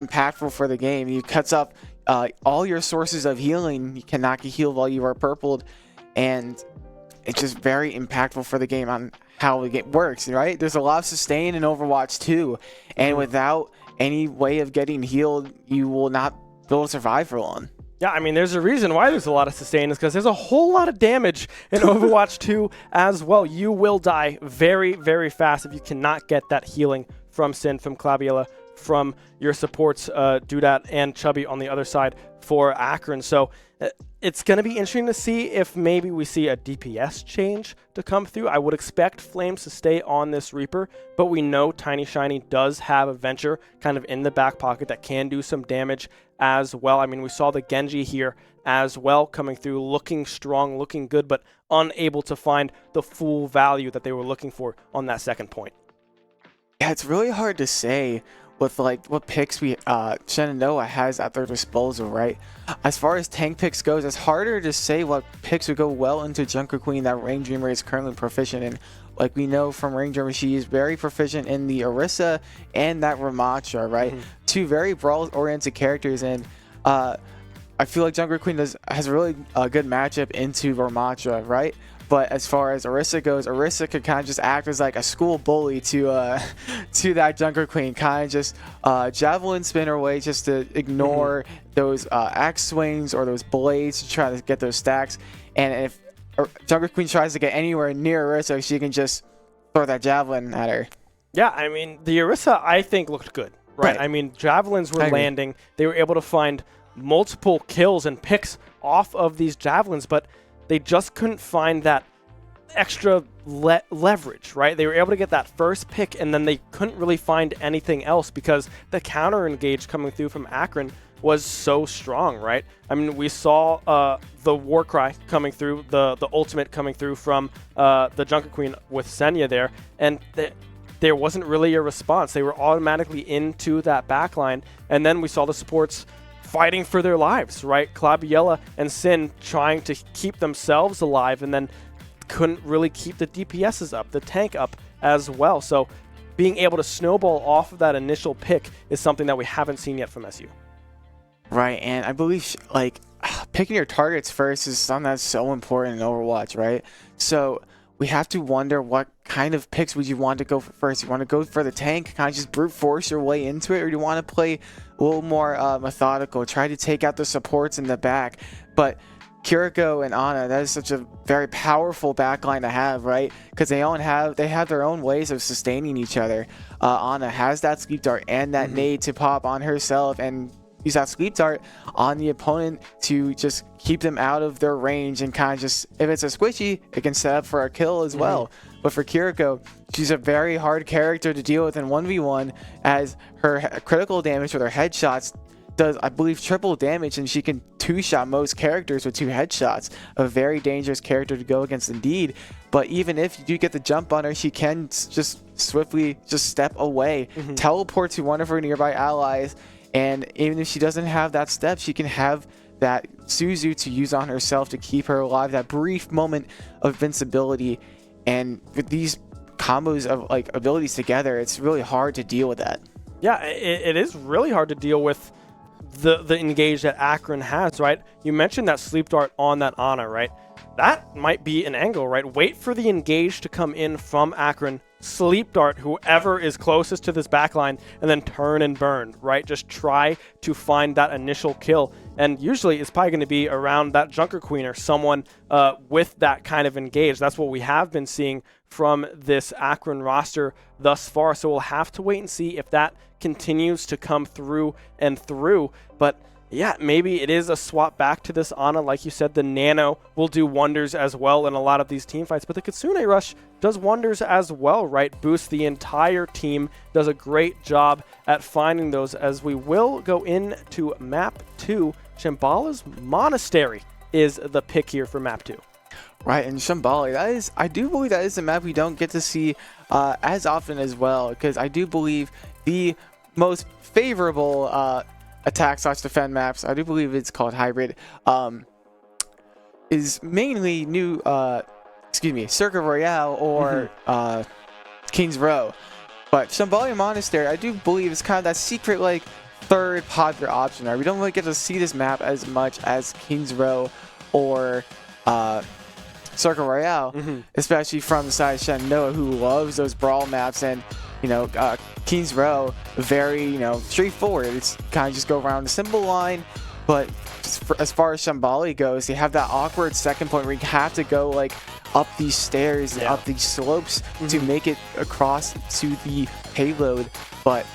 impactful for the game. He cuts up all your sources of healing. You cannot get healed while you are purpled, and it's just very impactful for the game on how the game works, right? There's a lot of sustain in Overwatch 2, and without any way of getting healed, you will not be able to survive for long. Yeah, I mean, there's a reason why there's a lot of sustain is because there's a whole lot of damage in Overwatch 2 as well. You will die very, very fast if you cannot get that healing from Sin, from Claviella, from your supports, Dudat and Chubby on the other side for Akron. So it's going to be interesting to see if maybe we see a DPS change to come through. I would expect Flames to stay on this Reaper, but we know Tiny Shiny does have a Venture kind of in the back pocket that can do some damage as well. I mean, we saw the Genji here as well coming through, looking strong, looking good, but unable to find the full value that they were looking for on that second point. Yeah, it's really hard to say with like what picks Shenandoah has at their disposal, right? As far as tank picks goes, it's harder to say what picks would go well into Junker Queen that Rain Dreamer is currently proficient in. Like we know from Rain Dreamer, she is very proficient in the Orisa and that Ramattra, right? Two very brawl-oriented characters, and I feel like Junker Queen has a really good matchup into Ramattra, right? But as far as Orisa goes, Orisa could kind of just act as like a school bully to that Junker Queen, kind of just javelin spin her way just to ignore those axe swings or those blades to try to get those stacks. And if Junker Queen tries to get anywhere near Orisa, she can just throw that javelin at her. Yeah, I mean, the Orisa, I think, looked good, right? I mean, javelins were landing. They were able to find multiple kills and picks off of these javelins, but they just couldn't find that extra leverage, right? They were able to get that first pick, and then they couldn't really find anything else because the counter engage coming through from Akron was so strong, right? I mean, we saw the Warcry coming through, the ultimate coming through from the Junker Queen with Senya there, and there wasn't really a response. They were automatically into that backline, and then we saw the supports fighting for their lives, right? Claviella and Sin trying to keep themselves alive, and then couldn't really keep the DPSs up, the tank up as well. So being able to snowball off of that initial pick is something that we haven't seen yet from SU. Right, and I believe like picking your targets first is something that's so important in Overwatch, right? So we have to wonder what kind of picks would you want to go for first. You want to go for the tank, kind of just brute force your way into it, or do you want to play a little more methodical, try to take out the supports in the back? But Kiriko and Ana, that is such a very powerful backline to have, right? Because they have their own ways of sustaining each other. Ana has that sleep dart and that nade to pop on herself and use that sleep dart on the opponent to just keep them out of their range, and kind of just, if it's a squishy, it can set up for a kill as well. But for Kiriko, she's a very hard character to deal with in 1v1, as her critical damage with her headshots does, I believe, triple damage, and she can two-shot most characters with 2 headshots. A very dangerous character to go against indeed. But even if you do get the jump on her, she can just swiftly just step away, teleport to one of her nearby allies, and even if she doesn't have that step, she can have that Suzu to use on herself to keep her alive, that brief moment of invincibility. And with these combos of like abilities together, it's really hard to deal with that. Yeah, it is really hard to deal with the engage that Akron has, right? You mentioned that sleep dart on that Ana, right? That might be an angle, right? Wait for the engage to come in from Akron, sleep dart whoever is closest to this backline, and then turn and burn, right? Just try to find that initial kill. And usually it's probably going to be around that Junker Queen or someone with that kind of engage. That's what we have been seeing from this Akron roster thus far. So we'll have to wait and see if that continues to come through and through. But yeah, maybe it is a swap back to this Ana. Like you said, the Nano will do wonders as well in a lot of these team fights, but the Kitsune Rush does wonders as well, right? Boosts the entire team, does a great job at finding those, as we will go into map 2. Shambhala's Monastery is the pick here for map 2. Right, and Shambhala, I do believe that is a map we don't get to see as often as well, because I do believe the most favorable attack/defend maps, I do believe it's called hybrid, is mainly new Circuit Royale or King's Row. But Shambhala Monastery, I do believe, is kind of that secret like third popular option. Right? We don't really get to see this map as much as Kings Row or Circle Royale, especially from the side of Shenandoah, who loves those brawl maps. And Kings Row, very straightforward. It's kind of just go around the simple line, but as far as Shambali goes, they have that awkward second point where you have to go like up these stairs and up these slopes to make it across to the payload. But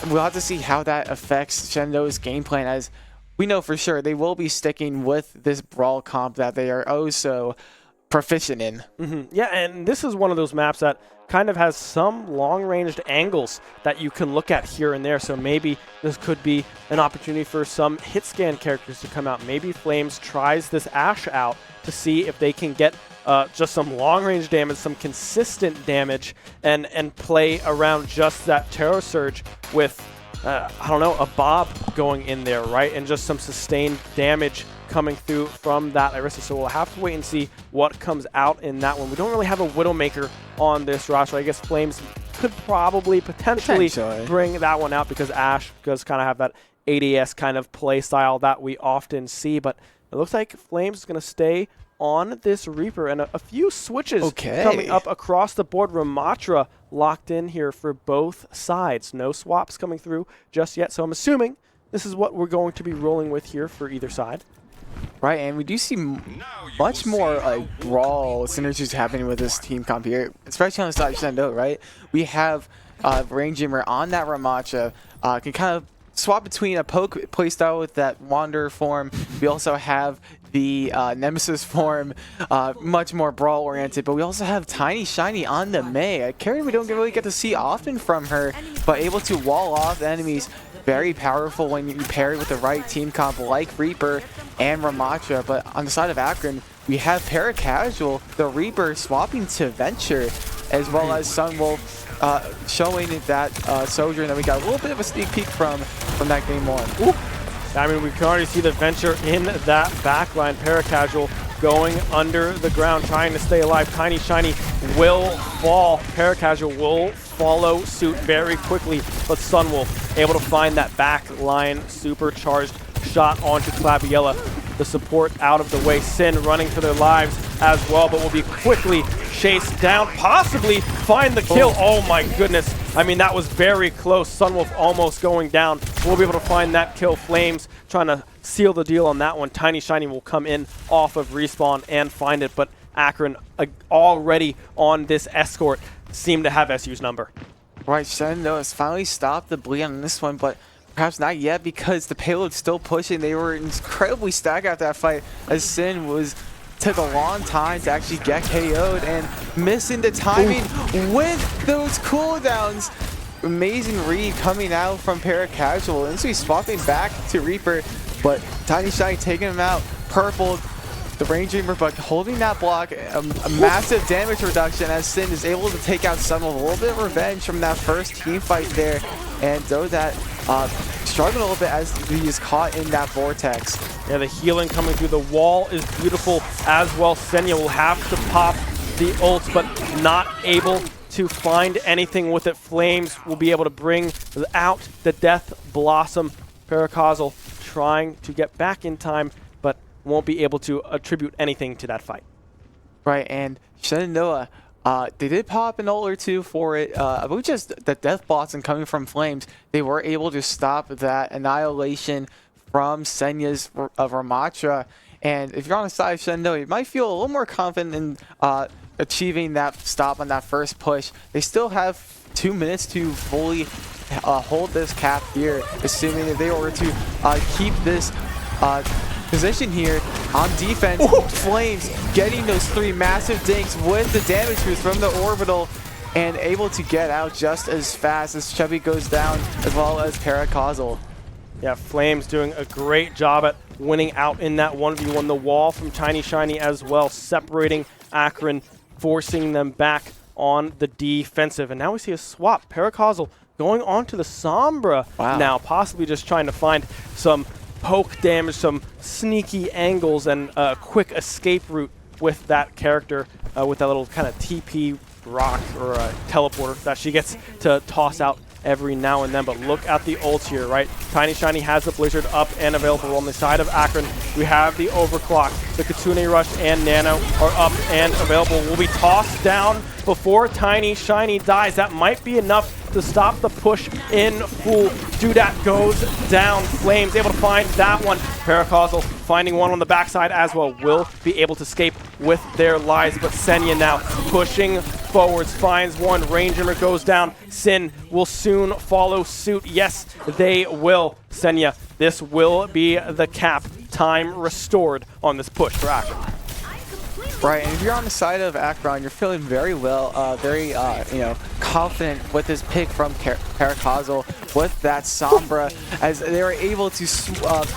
we'll have to see how that affects Shenandoah's game plan, as we know for sure they will be sticking with this brawl comp that they are oh so proficient in. Yeah, and this is one of those maps that kind of has some long-ranged angles that you can look at here and there. So maybe this could be an opportunity for some hit scan characters to come out. Maybe Flames tries this Ashe out to see if they can get just some long-range damage, some consistent damage, and play around just that Terror Surge with, I don't know, a Bob going in there, right? And just some sustained damage coming through from that Orisa. So we'll have to wait and see what comes out in that one. We don't really have a Widowmaker on this roster. I guess Flames could probably potentially bring that one out because Ashe does kind of have that ADS kind of play style that we often see. But it looks like Flames is going to stay on this Reaper, and a few switches coming up across the board. Ramatra locked in here for both sides. No swaps coming through just yet, so I'm assuming this is what we're going to be rolling with here for either side. Right, and we do see much more like brawl synergies happening with this team comp here, especially on the side of Shenandoah, right? We have Rain Dreamer on that Ramatra, can kind of swap between a poke playstyle with that Wanderer form. We also have the Nemesis form, much more brawl oriented, but we also have Tiny Shiny on the Mei, a character we don't really get to see often from her, but able to wall off enemies. Very powerful when you pair it with the right team comp like Reaper and Ramatra. But on the side of Akron, we have Paracasual, the Reaper, swapping to Venture, as well as Sunwolf showing that Sojourn that we got a little bit of a sneak peek from that game one. Ooh. I mean, we can already see the Venture in that backline. Paracasual going under the ground, trying to stay alive. Tiny Shiny will fall. Paracasual will follow suit very quickly, but Sunwolf able to find that back line supercharged shot onto Claviella. The support out of the way. Sin running for their lives as well, but will be quickly chased down, possibly find the kill. Oh my goodness. I mean, that was very close. Sunwolf almost going down. We'll be able to find that kill. Flames trying to seal the deal on that one. Tiny Shiny will come in off of respawn and find it, but Akron already on this escort seem to have SU's number. Right, Shenandoah has finally stopped the bleed on this one, but perhaps not yet because the payload's still pushing. They were incredibly stacked out that fight as Sin took a long time to actually get KO'd and missing the timing with those cooldowns. Amazing read coming out from Paracasual. And so he's swapping back to Reaper, but Tiny Shiny taking him out. Purple, the Rain Dreamer, but holding that block, a massive damage reduction as Sin is able to take out some of a little bit of revenge from that first team fight there. And though that struggling a little bit as he is caught in that vortex. Yeah, the healing coming through the wall is beautiful as well. Senya will have to pop the ult, but not able to find anything with it. Flames will be able to bring out the Death Blossom. Paracasual trying to get back in time, but won't be able to attribute anything to that fight. Right, and Shenandoah, they did pop an ult or two for it. I believe just the Death Blossom coming from Flames, they were able to stop that annihilation from Senya's Ramatra. And if you're on the side of Shenandoah, you might feel a little more confident in achieving that stop on that first push. They still have 2 minutes to fully hold this cap here, assuming that they were to keep this position here on defense. Flames getting those 3 massive dinks with the damage boost from the orbital and able to get out just as fast as Chubby goes down, as well as Paracasual. Yeah, Flames doing a great job at winning out in that 1v1. The wall from Tiny Shiny as well, separating Akron, forcing them back on the defensive. And now we see a swap. Paracasual going on to the Sombra now, possibly just trying to find some poke damage, some sneaky angles, and a quick escape route with that character, with that little kind of TP rock or teleporter that she gets to toss out every now and then. But look at the ult here, right? Tiny Shiny has the Blizzard up and available. On the side of Akron, we have the Overclock. The Kitsune Rush and Nano are up and available. Will be tossed down before Tiny Shiny dies. That might be enough to stop the push in full. Dudat goes down. Flames able to find that one. Paracausal finding one on the backside as well. Will be able to escape with their lives, but Senya now pushing forwards, finds one. Ranger goes down. Sin will soon follow suit. Yes, they will. Senya, this will be the cap. Time restored on this push for Akron. Right, and if you're on the side of Akron, you're feeling very well, very, confident with this pick from Paracausal with that Sombra, as they were able to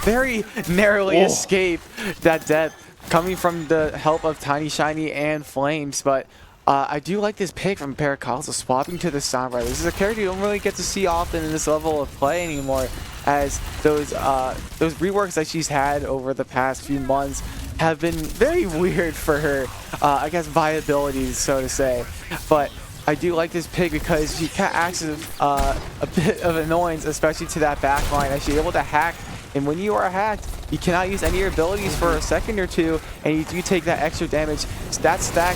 very narrowly escape that death coming from the help of Tiny Shiny and Flames. But I do like this pick from Paracausal, swapping to the Sombra. This is a character you don't really get to see often in this level of play anymore, as those reworks that she's had over the past few months have been very weird for her, I guess, viability, so to say. But I do like this pick because she acts as a bit of annoyance, especially to that back line, as she's able to hack. And when you are hacked, you cannot use any of your abilities for a second or two, and you do take that extra damage. So that stack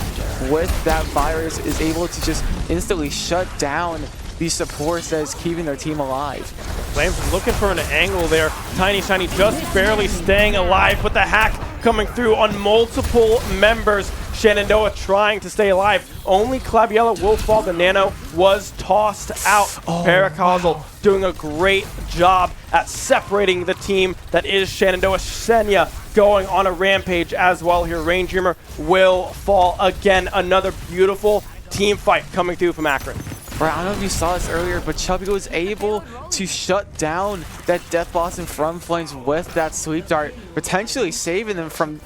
with that virus is able to just instantly shut down these supports that is keeping their team alive. Flames looking for an angle there. Tiny Shiny just barely staying alive, but the hack coming through on multiple members. Shenandoah trying to stay alive. Only Claviella will fall. The Nano was tossed out. Paracausal doing a great job at separating the team that is Shenandoah. Senya going on a rampage as well here. Rain Dreamer will fall again. Another beautiful team fight coming through from Akron. Right, I don't know if you saw this earlier, but Chubby was able to shut down that Death Blossom from Flames with that Sweep Dart, potentially saving them from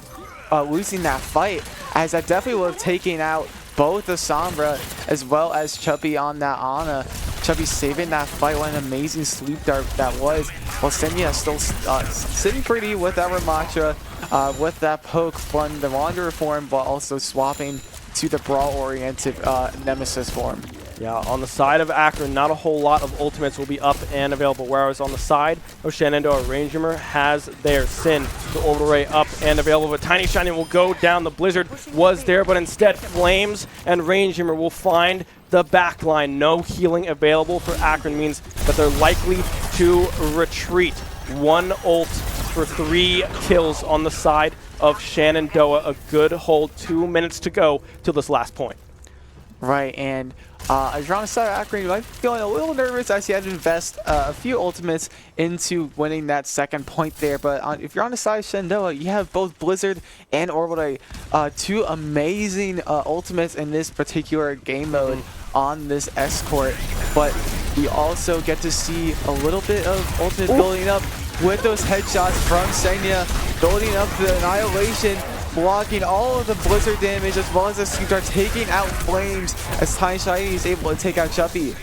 losing that fight, as that definitely would have taken out both the Sombra as well as Chubby on that Ana. Chubby saving that fight. What an amazing Sweep Dart that was. While Senya still sitting pretty with that Ramattra, with that poke from the Wanderer form, but also swapping to the Brawl-oriented Nemesis form. Yeah, on the side of Akron, not a whole lot of ultimates will be up and available, whereas on the side of Shenandoah, Rangemer has their Sin, the Orbital Ray up and available, but Tiny Shiny will go down. The Blizzard was there, but instead Flames and Rangemer will find the backline. No healing available for Akron means that they're likely to retreat. One ult for 3 kills on the side of Shenandoah. A good hold. 2 minutes to go till this last point. Right, and as you're on the side of Akron, you might be feeling a little nervous as you had to invest a few ultimates into winning that second point there. But if you're on the side of Shenandoah, you have both Blizzard and Orbital, 2 amazing ultimates in this particular game mode on this escort. But we also get to see a little bit of ultimate building up with those headshots from Senya, building up the Annihilation, blocking all of the Blizzard damage, as well as the Sweep Dart taking out Flames, as Tiny Shiny is able to take out Chubby.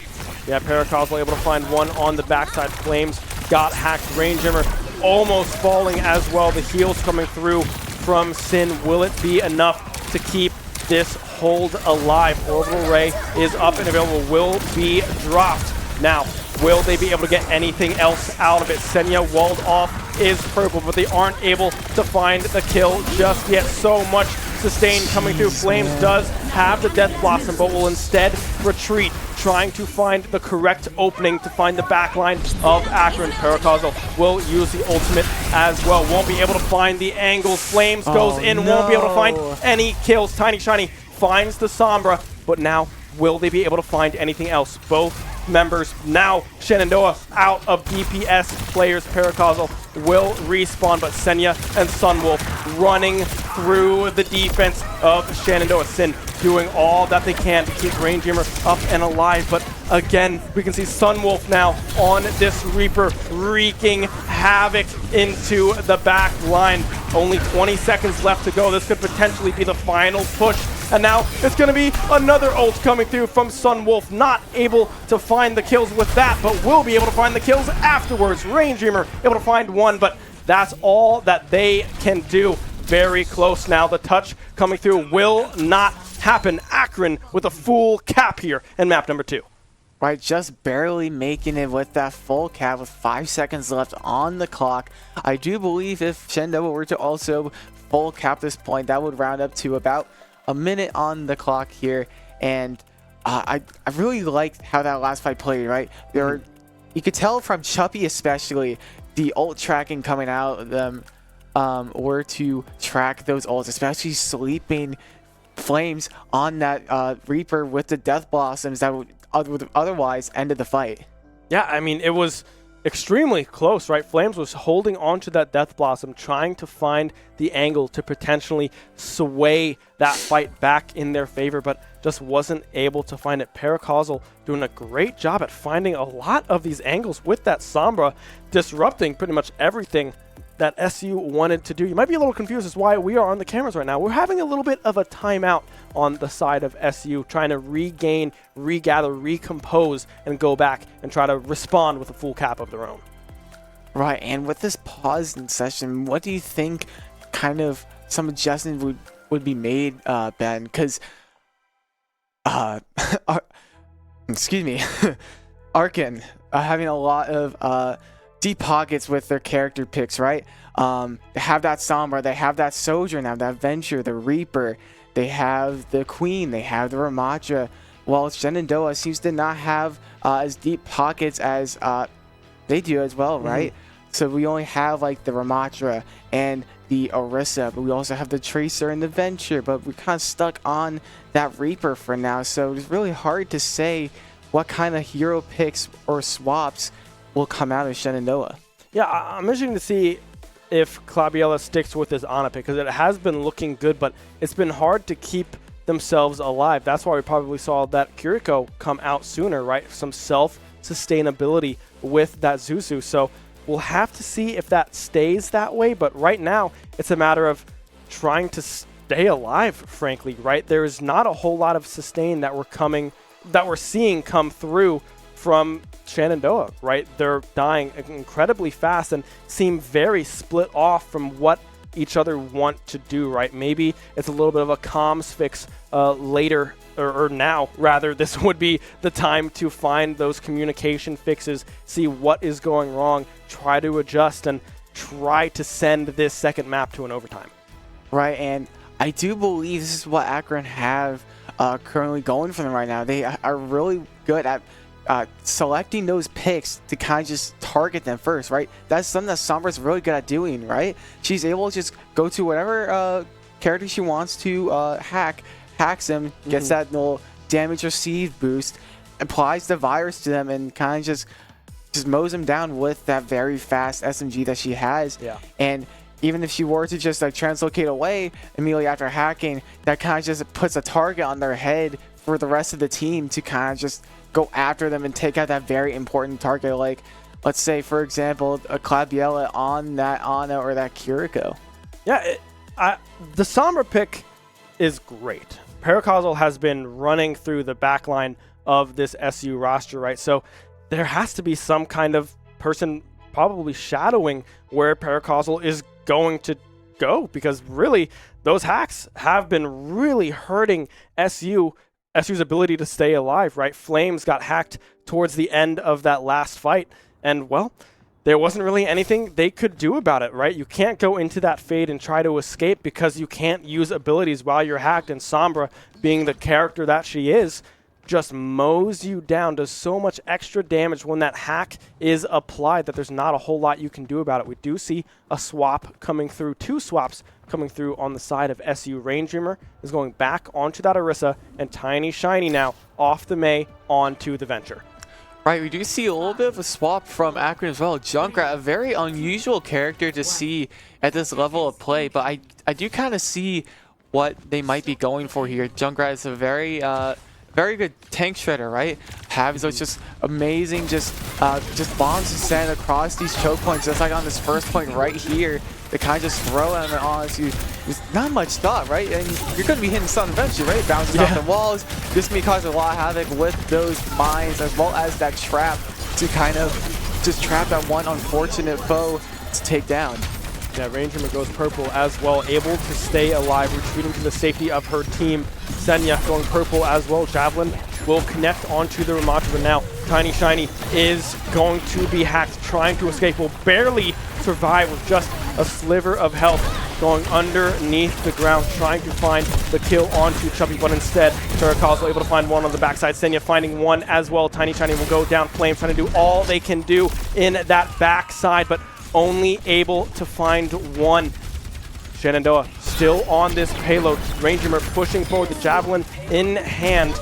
Yeah, Paracausal able to find one on the backside. Flames got hacked. Rangemer almost falling as well. The heals coming through from Sin. Will it be enough to keep this hold alive? Orbital Ray is up and available. Will be dropped. Now, will they be able to get anything else out of it? Senya walled off is purple, but they aren't able to find the kill just yet. So much sustain coming through. Flames does have the Death Blossom, but will instead retreat, trying to find the correct opening to find the backline of Akron. Paracausal will use the ultimate as well. Won't be able to find the angles. Flames goes in, won't be able to find any kills. Tiny Shiny finds the Sombra, but now will they be able to find anything else? Both members now. Shenandoah out of DPS players. Paracausal will respawn, but Senya and Sunwolf running through the defense of Shenandoah. Sin doing all that they can to keep Rangemer up and alive, but again, we can see Sunwolf now on this Reaper wreaking havoc into the back line. Only 20 seconds left to go. This could potentially be the final push. And now it's going to be another ult coming through from Sunwolf. Not able to find the kills with that, but will be able to find the kills afterwards. Range Dreamer able to find one, but that's all that they can do. Very close now. The touch coming through will not happen. Akron with a full cap here in map number 2. right? Just barely making it with that full cap with 5 seconds left on the clock. I do believe if Shenandoah were to also full cap this point, that would round up to about a minute on the clock here. And I really liked how that last fight played, right? You could tell from Chuppy especially, the ult tracking coming out of them were to track those ults, especially sleeping Flames on that Reaper with the Death Blossoms that would otherwise ended the fight. Yeah, I mean, it was extremely close, right? Flames was holding onto that Death Blossom, trying to find the angle to potentially sway that fight back in their favor, but just wasn't able to find it. Paracausal doing a great job at finding a lot of these angles with that Sombra, disrupting pretty much everything that SU wanted to do. You might be a little confused as why we are on the cameras right now. We're having a little bit of a timeout on the side of SU, trying to regain, regather, recompose, and go back and try to respond with a full cap of their own. Right, and with this pause in session, what do you think kind of some adjustments would be made, Ben? Because, excuse me, Arkin having a lot of deep pockets with their character picks, right? They have that Sombra, they have that Sojourn, now that Venture, the Reaper, they have the Queen, they have the Ramatra. While Shenandoah seems to not have as deep pockets as they do as well, right? So we only have like the Ramatra and the Orisa, but we also have the Tracer and the Venture, but we're kind of stuck on that Reaper for now. So it's really hard to say what kind of hero picks or swaps will come out of Shenandoah. Yeah, I'm interested to see if Claviella sticks with his Ana pick, because it has been looking good, but it's been hard to keep themselves alive. That's why we probably saw that Kiriko come out sooner, right? Some self-sustainability with that Zuzu. So we'll have to see if that stays that way, but right now it's a matter of trying to stay alive, frankly, right? There is not a whole lot of sustain that we're seeing come through from Shenandoah, right? They're dying incredibly fast and seem very split off from what each other want to do, right? Maybe it's a little bit of a comms fix later, or now, rather. This would be the time to find those communication fixes, see what is going wrong, try to adjust, and try to send this second map to an overtime. Right, and I do believe this is what Akron have currently going for them right now. They are really good at selecting those picks to kind of just target them first, right? That's something that Sombra's really good at doing, right? She's able to just go to whatever character she wants to hacks them, gets that little damage received boost, applies the virus to them, and kind of just mows them down with that very fast SMG that she has. Yeah. And even if she were to just like translocate away immediately after hacking, that kind of just puts a target on their head for the rest of the team to kind of just go after them and take out that very important target. Like, let's say, for example, a Claviella on that Ana or that Kiriko. Yeah, the Sombra pick is great. Paracausal has been running through the backline of this SU roster, right? So there has to be some kind of person probably shadowing where Paracausal is going to go, because really those hacks have been really hurting SU's ability to stay alive, right? Flames got hacked towards the end of that last fight, and well, there wasn't really anything they could do about it, right? You can't go into that fade and try to escape because you can't use abilities while you're hacked, and Sombra, being the character that she is, just mows you down, does so much extra damage when that hack is applied that there's not a whole lot you can do about it. We do see a swap coming through, 2 swaps coming through on the side of SU. Rain Dreamer is going back onto that Orisa, and Tiny Shiny now off the Mei onto the Venture. Right, we do see a little bit of a swap from Akron as well. Junkrat, a very unusual character to see at this level of play, but I do kind of see what they might be going for here. Junkrat is a very good tank shredder, right? Have those just amazing, just bombs to send across these choke points, just like on this first point right here. They kind of just throw them on you. There's not much thought, right? And you're going to be hitting something eventually, right? Bounces off the walls. This may cause a lot of havoc with those mines, as well as that trap to kind of just trap that one unfortunate foe to take down. Yeah, Ranger goes purple as well, able to stay alive, retreating to the safety of her team. Senya going purple as well. Javelin will connect onto the Ramattra, but now Tiny Shiny is going to be hacked, trying to escape, will barely survive with just a sliver of health, going underneath the ground, trying to find the kill onto Chubby, but instead, Terracausal able to find one on the backside. Senya finding one as well. Tiny Shiny will go down. Flames trying to do all they can do in that backside, but only able to find one. Shenandoah still on this payload. Ranger pushing forward, the Javelin in hand.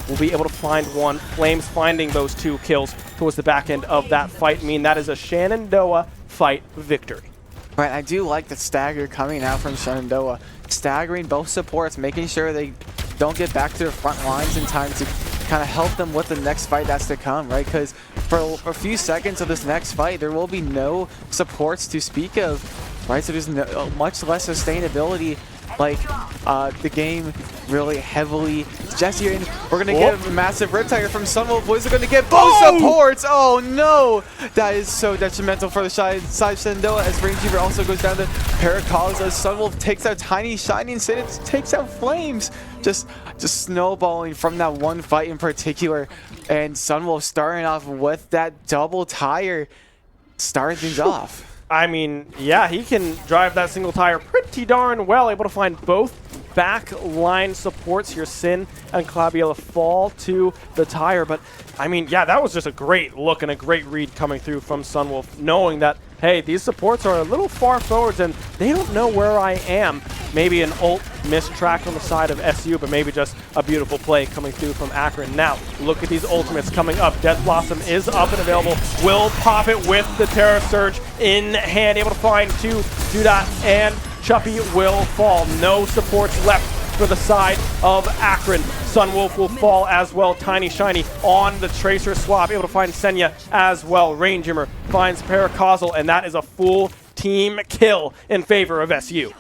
Will be able to find one. Flames finding those 2 kills towards the back end of that fight. That is a Shenandoah fight victory. Right, I do like the stagger coming out from Shenandoah. Staggering both supports, making sure they don't get back to their front lines in time to kind of help them with the next fight that's to come, right? Because for a few seconds of this next fight, there will be no supports to speak of, right? So there's much less sustainability. Like, the game really heavily Jesse, and we're gonna get a massive Riptire from Sunwolf. Boys are gonna get both supports. Oh no, that is so detrimental for the side Shenandoah, as Ranger also goes down to Paracause as Sunwolf takes out Tiny Shiny, instead it takes out Flames. Just snowballing from that one fight in particular, and Sunwolf starting off with that double tire, starting things off. I mean, yeah, he can drive that single tire pretty darn well, able to find both back line supports here. Sin and Claviella fall to the tire, but I mean, yeah, that was just a great look and a great read coming through from Sunwolf, knowing that, hey, these supports are a little far forwards and they don't know where I am. Maybe an ult mistrack on the side of SU, but maybe just a beautiful play coming through from Akron. Now, look at these ultimates coming up. Death Blossom is up and available. Will pop it with the Terra Surge in hand, able to find 2, do that, and Chuppy will fall. No supports left for the side of Akron. Sunwolf will fall as well. Tiny Shiny on the Tracer swap, able to find Senya as well. Ranger finds Paracausal, and that is a full team kill in favor of SU.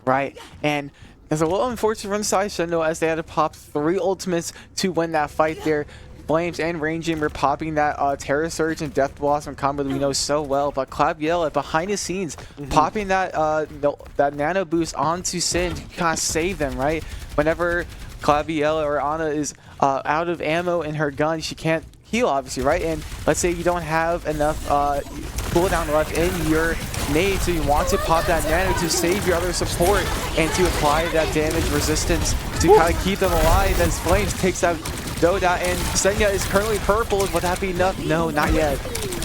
Right, and it's a little unfortunate from the side Shenandoah as they had to pop 3 ultimates to win that fight there. Flames and Ranger were popping that Terra Surge and Death Blossom combo that we know so well, but Claviella behind the scenes popping that that nano boost onto Sin to kind of save them, right? Whenever Claviella or Ana is out of ammo in her gun, she can't heal, obviously, right? And let's say you don't have enough cooldown left in your nade, so you want to pop that nano to save your other support and to apply that damage resistance to kind of keep them alive, as Flames takes out Doda, and Senya is currently purple. Would that be enough? No, not yet.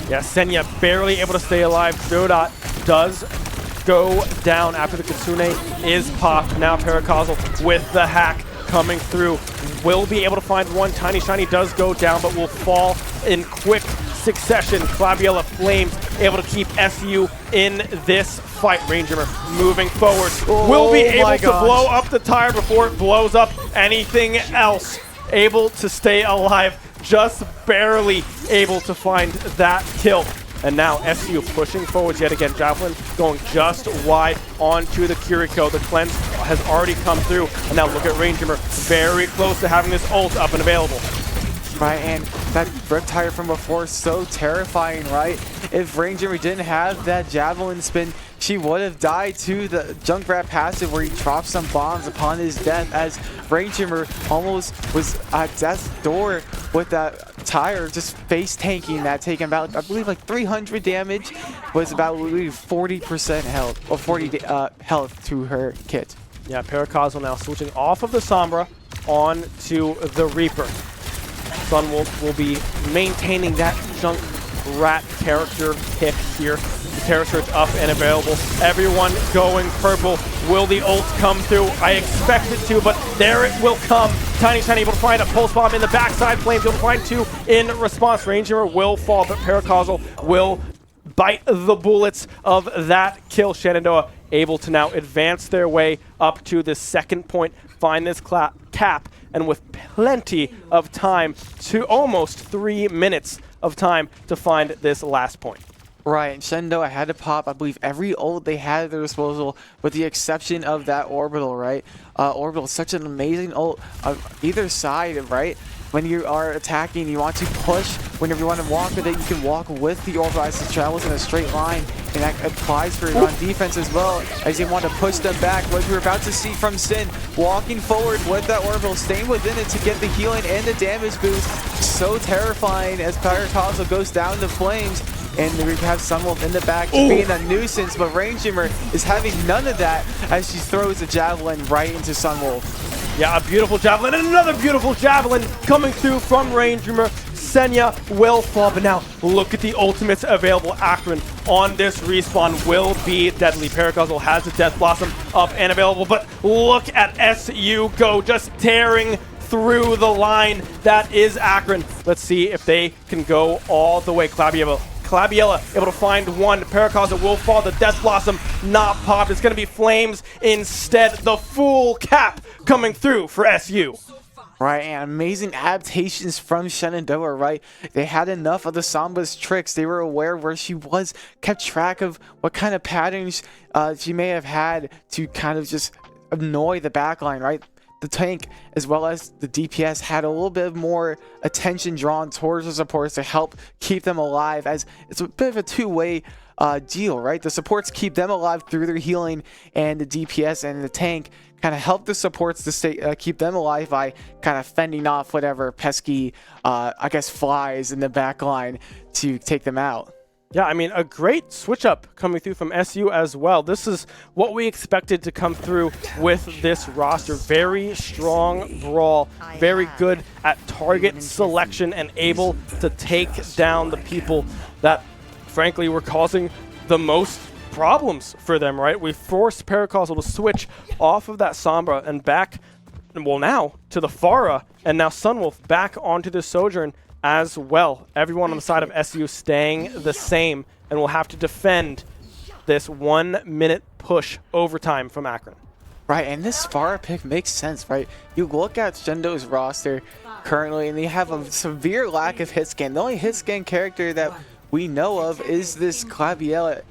Yeah, Senya barely able to stay alive. Doda does go down after the Kitsune is popped. Now Paracausal with the hack coming through. Will be able to find one. Tiny Shiny does go down, but will fall in quick succession. Claviella Flames able to keep SU in this fight. Ranger moving forward. Will be able to blow up the tire before it blows up anything else. Able to stay alive, just barely able to find that kill. And now SU pushing forward yet again. Javelin going just wide onto the Kiriko. The cleanse has already come through. And now look at Ranger, very close to having this ult up and available. Right, and that Riptire from before is so terrifying, right? If Ranger didn't have that Javelin spin, she would have died to the Junkrat passive where he dropped some bombs upon his death, as Ranger almost was at death's door with that tire, just face tanking that, taking about, I believe, like 300 damage, was about 40% health, or 40 health to her kit. Yeah, Paracausal now switching off of the Sombra on to the Reaper. Sunwolf will be maintaining that Junkrat character pick here. The Terra Surge up and available. Everyone going purple. Will the ult come through? I expect it to, but there it will come. Tiny Shiny able to find a pulse bomb in the backside. Flames able to find 2 in response. Ranger will fall, but Paracausal will bite the bullets of that kill. Shenandoah able to now advance their way up to the second point, find this cap, and with plenty of time, to almost 3 minutes of time to find this last point. Right, Shenandoah had to pop, I believe, every ult they had at their disposal, with the exception of that Orbital, right? Orbital is such an amazing ult on either side, right? when you are attacking, you want to push. Whenever you want to walk with it, you can walk with the orbital as it travels in a straight line, and that applies for on defense as well, as you want to push them back. What we're about to see from Sin, walking forward with that orbital, staying within it to get the healing and the damage boost. So terrifying as Paracosmo goes down to flames. And we have Sunwolf in the back being a nuisance, but Rainjimmer is having none of that as she throws a javelin right into Sunwolf. Yeah, a beautiful javelin, and another beautiful javelin coming through from Rainjimmer. Senya will fall, but now look at the ultimates available. Akron on this respawn will be deadly. Paracosmo has the Death Blossom up and available, but look at SU go, just tearing through the line. That is Akron. Let's see if they can go all the way. Claviella able to find one. Paracosmo will fall. The Death Blossom not popped. It's going to be Flames instead. The full cap coming through for SU. Right, and amazing adaptations from Shenandoah, right? They had enough of the Samba's tricks. They were aware where she was, kept track of what kind of patterns she may have had to kind of just annoy the backline, right? The tank as well as the DPS had a little bit more attention drawn towards the supports to help keep them alive, as it's a bit of a two-way deal, right? The supports keep them alive through their healing, and the DPS and the tank kind of help the supports to stay keep them alive by kind of fending off whatever pesky I guess flies in the back line to take them out. Yeah, I mean, a great switch up coming through from SU as well. This is what we expected to come through with this roster. Very strong brawl, very good at target selection, and able to take down the people that, frankly, were causing the most problems for them, right? We forced Paracosmo to switch off of that Sombra and back, well, now to the Pharah, and now Sunwolf back onto the Sojourn as well. Everyone on the side of SU staying the same, and will have to defend this 1 minute push overtime from Akron. Right, and this Pharah pick makes sense, right? You look at Shendo's roster currently, and they have a severe lack of hit scan. The only hit scan character that we know of is this Claviella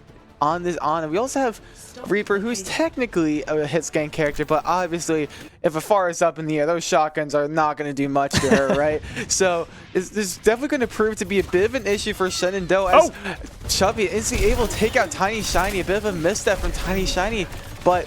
on this Ana. We also have Reaper, who's technically a hit scan character, but obviously if a Pharah is up in the air, those shotguns are not going to do much to her, right? So this is definitely going to prove to be a bit of an issue for Shenandoah, as Chubby is able to take out Tiny Shiny. A bit of a misstep from Tiny Shiny, but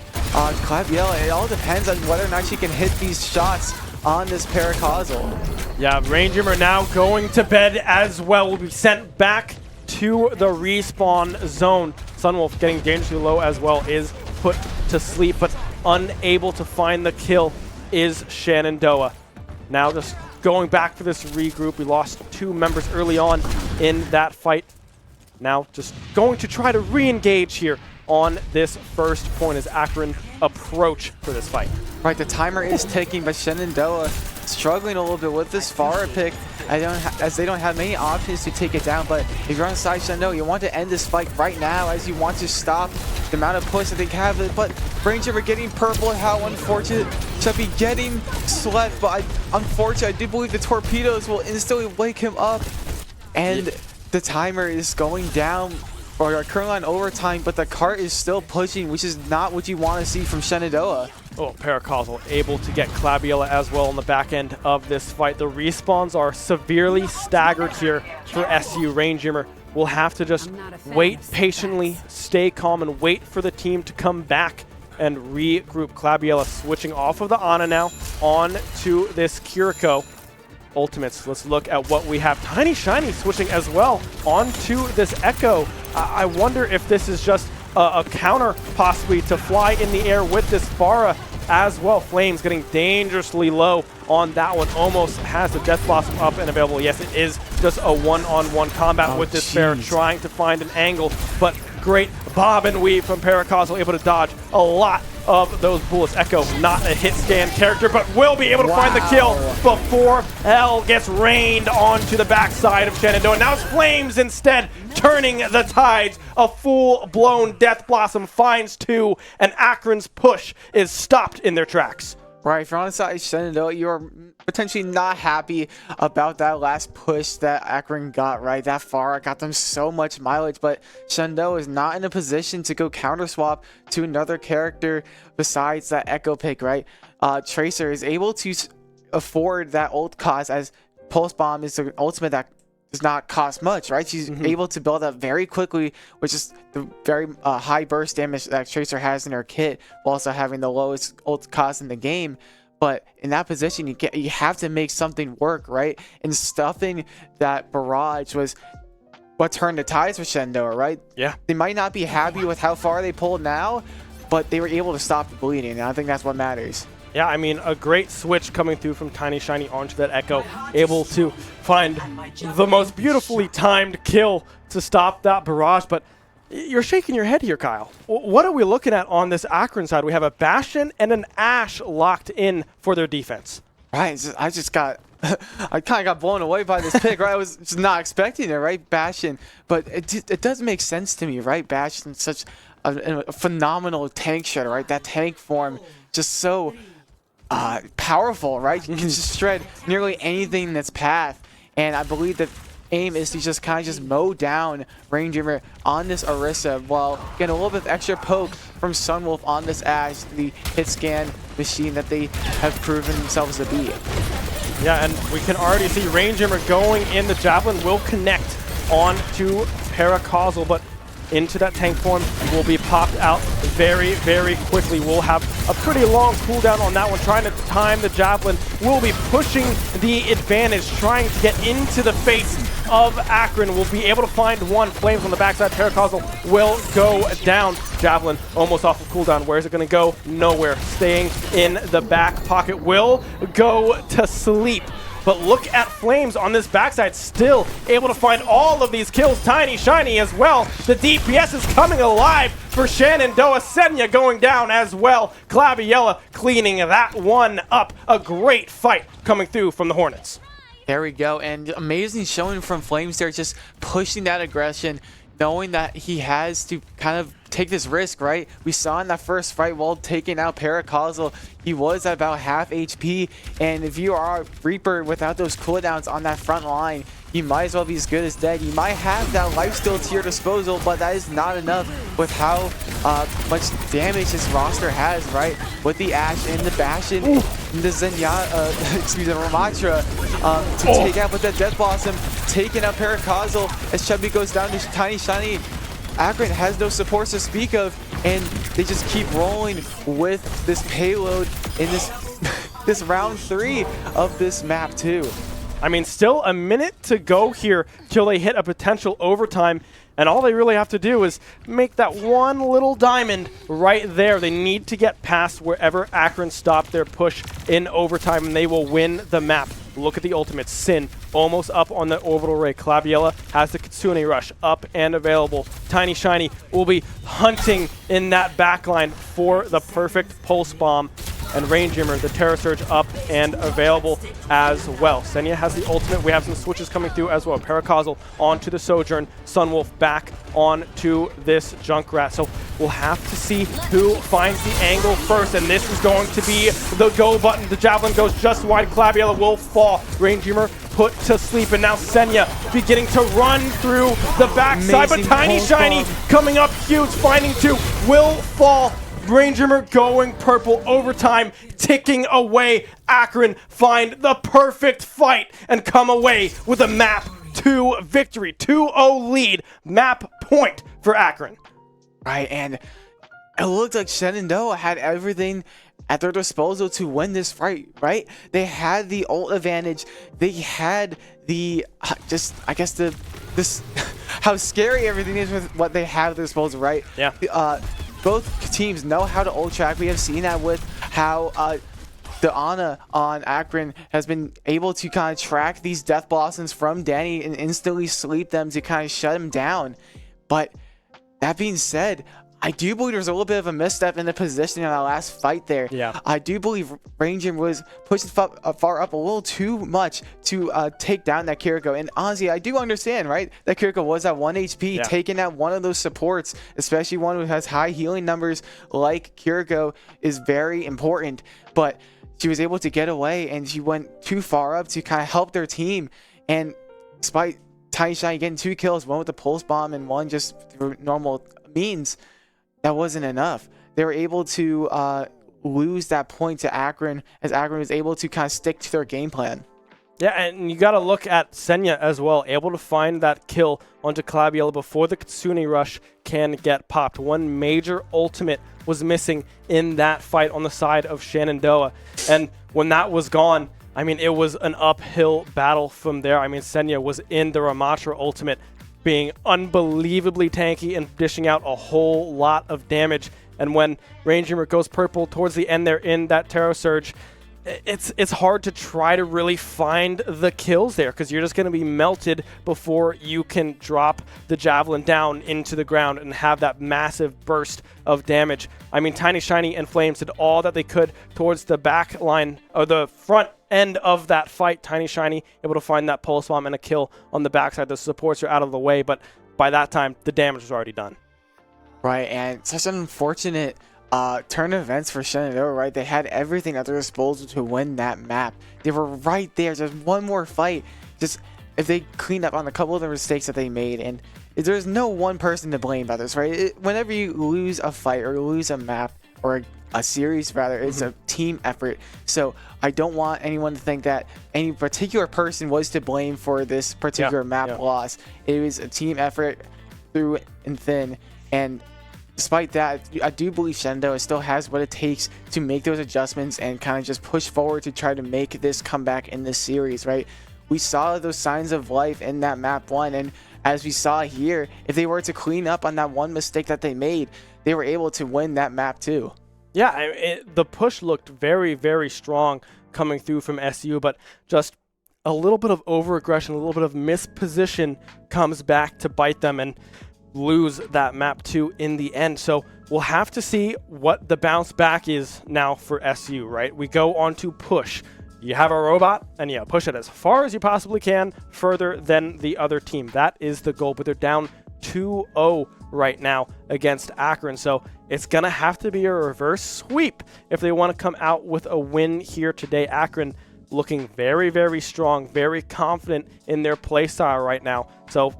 Claviella, it all depends on whether or not she can hit these shots on this Paracosmo. Yeah, Rainjimmer now going to bed as well. Will be sent back to the respawn zone. Sunwolf getting dangerously low as well is put to sleep, but unable to find the kill is Shenandoah. Now just going back for this regroup. We lost 2 members early on in that fight. Now just going to try to re-engage here on this first point as Akron approach for this fight. Right, the timer is ticking, but Shenandoah struggling a little bit with this Pharah pick, as they don't have many options to take it down. But if you're on the side of Shenandoah, you want to end this fight right now, as you want to stop the amount of push that they have. But Ranger getting purple, how unfortunate. Chubby getting slept, but unfortunately, I do believe the torpedoes will instantly wake him up. And the timer is going down, or currently on overtime, but the cart is still pushing, which is not what you want to see from Shenandoah. Oh, Paracosmo able to get Claviella as well on the back end of this fight. The respawns are severely staggered here for SU. Rainjimmer will have to just wait patiently, stay calm, and wait for the team to come back and regroup. Claviella switching off of the Ana now on to this Kiriko. Ultimates, let's look at what we have. Tiny Shiny switching as well onto this Echo. I wonder if this is just a counter possibly to fly in the air with this Pharah as well. Flames getting dangerously low on that one. Almost has the Death Blossom up and available. Yes, it is just a one-on-one combat with this Pharah trying to find an angle, but great bob and weave from Paracosmo, able to dodge a lot of those bullets. Echo, not a hit scan character, but will be able to find the kill before hell gets rained onto the backside of Shenandoah. Now it's Flames instead, turning the tides. A full-blown Death Blossom finds 2, and Akron's push is stopped in their tracks. Right, if you're on the side of Shenandoah, you're potentially not happy about that last push that Akron got, right? That Pharah got them so much mileage, but Shenandoah is not in a position to go counter swap to another character besides that Echo pick, right? Tracer is able to afford that ult cost, as Pulse Bomb is the ultimate that does not cost much, right? She's able to build up very quickly, which is the very high burst damage that Tracer has in her kit, while also having the lowest ult cost in the game. But in that position, you have to make something work, right? And stuffing that barrage was what turned the tides for Shenandoah, right? Yeah. They might not be happy with how far they pulled now, but they were able to stop the bleeding, and I think that's what matters. Yeah, I mean, a great switch coming through from Tiny Shiny onto that Echo, able to find the most beautifully timed kill to stop that barrage. But you're shaking your head here, Kyle. What are we looking at on this Akron side? We have a Bastion and an Ashe locked in for their defense. Right, I just got, I kind of got blown away by this pick, right? I was just not expecting it, right? Bastion, but it does make sense to me, right? Bastion's such a phenomenal tank shredder, right? That tank form, just so powerful, right? You can just shred nearly anything in its path, and I believe that aim is to just kind of just mow down Ranger on this Orisa while getting a little bit of extra poke from Sunwolf on this Ashe, the hit scan machine that they have proven themselves to be. Yeah, and we can already see Ranger going in. The Javelin will connect on to Paracausal, but into that tank form will be popped out very, very quickly. We'll have a pretty long cooldown on that one. Trying to time the Javelin will be pushing the advantage, trying to get into the face of Akron. Will be able to find one. Flames on the backside. Paracausal will go down. Javelin almost off of cooldown. Where is it going to go? Nowhere. Staying in the back pocket. Will go to sleep. But look at Flames on this backside, still able to find all of these kills. Tiny Shiny as well. The DPS is coming alive for Shenandoah. Senya going down as well. Claviella cleaning that one up. A great fight coming through from the Hornets. There we go, and amazing showing from Flames there, just pushing that aggression, knowing that he has to kind of take this risk, right? We saw in that first fight while taking out Paracausal, he was at about half HP, and if you are Reaper without those cooldowns on that front line, you might as well be as good as dead. You might have that lifesteal to your disposal, but that is not enough with how much damage his roster has, right? With the Ashe and the Bastion, and the the Ramatra to take out with that Death Blossom, taking out Paracausal as Chubby goes down to Tiny Shiny. Akron has no supports to speak of, and they just keep rolling with this payload in this this round 3 of this map too. I mean, still a minute to go here till they hit a potential overtime, and all they really have to do is make that one little diamond right there. They need to get past wherever Akron stopped their push in overtime, and they will win the map. Look at the ultimate. Sin almost up on the orbital ray. Claviella has the Kitsune Rush up and available. Tiny Shiny will be hunting in that backline for the perfect pulse bomb. And Rainjimmer, the Terra Surge up and available as well. Senya has the ultimate. We have some switches coming through as well. Paracausal onto the Sojourn. Sunwolf back onto this Junkrat. So we'll have to see who finds the angle first. And this is going to be the go button. The Javelin goes just wide. Claviella will fall. Rainjimmer put to sleep. And now Senya beginning to run through the backside. But Tiny Shiny coming up huge. Finding two. Will fall. Rainjimmer going purple, overtime ticking away. Akron find the perfect fight and come away with a map 2 victory, 2-0 lead, map point for Akron. Right, and it looked like Shenandoah had everything at their disposal to win this fight, right? They had the ult advantage. They had the, I guess this, how scary everything is with what they have at their disposal, right? Yeah. Both teams know how to ult track. We have seen that with how the Ana on Akron has been able to kind of track these Death Blossoms from Danny and instantly sleep them to kind of shut him down. But that being said, I do believe there's a little bit of a misstep in the positioning on that last fight there. Yeah. I do believe Ranger was pushed far up a little too much to take down that Kiriko. And honestly, I do understand, right? That Kiriko was at 1 HP, yeah. Taking out one of those supports, especially one who has high healing numbers like Kiriko, is very important. But she was able to get away, and she went too far up to kind of help their team. And despite Tiny Shiny getting 2 kills, one with the pulse bomb and one just through normal means, that wasn't enough. They were able to lose that point to Akron, as Akron was able to kind of stick to their game plan. Yeah, and you got to look at Senya as well, able to find that kill onto Claviella before the Kitsune Rush can get popped. One major ultimate was missing in that fight on the side of Shenandoah. And when that was gone, I mean, it was an uphill battle from there. I mean, Senya was in the Ramatra ultimate, being unbelievably tanky and dishing out a whole lot of damage. And when Ranger goes purple towards the end there in that Terror Surge, it's hard to try to really find the kills there because you're just going to be melted before you can drop the Javelin down into the ground and have that massive burst of damage. I mean, Tiny Shiny and Flames did all that they could towards the back line, or the front end of that fight. Tiny Shiny able to find that Pulse Bomb and a kill on the backside. The supports are out of the way, but by that time, the damage was already done. Right, and such an unfortunate turn of events for Shenandoah, right? They had everything at their disposal to win that map. They were right there, just one more fight. Just if they cleaned up on a couple of the mistakes that they made, and there's no one person to blame about this, right? Whenever you lose a fight or lose a map or a series rather, it's a team effort. So I don't want anyone to think that any particular person was to blame for this particular map loss. It was a team effort through and thin, and despite that, I do believe Shenandoah still has what it takes to make those adjustments and kind of just push forward to try to make this comeback in this series, right? We saw those signs of life in that map 1, and as we saw here, if they were to clean up on that one mistake that they made, they were able to win that map too. Yeah, the push looked very, very strong coming through from SU, but just a little bit of over-aggression, a little bit of misposition comes back to bite them and lose that map 2 in the end. So we'll have to see what the bounce back is now for SU, right? We go on to push. You have a robot and you push it as far as you possibly can, further than the other team. That is the goal, but they're down 2-0 right now against Akron. So it's going to have to be a reverse sweep if they want to come out with a win here today. Akron looking very, very strong, very confident in their play style right now. So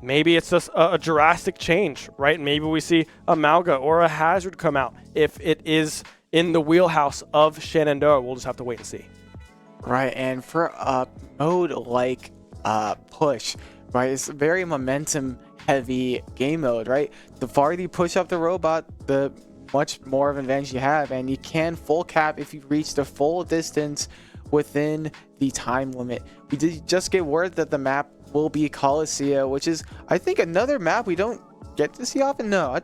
maybe it's just a drastic change, right? Maybe we see a Malga or a Hazard come out. If it is in the wheelhouse of Shenandoah, we'll just have to wait and see. Right, and for a mode like push, right, it's a very momentum heavy game mode, right? The farther you push up the robot, the much more of an advantage you have, and you can full cap if you reach the full distance within the time limit. We did just get word that the map will be Coliseum, which is, I think, another map we don't get to see often. No, I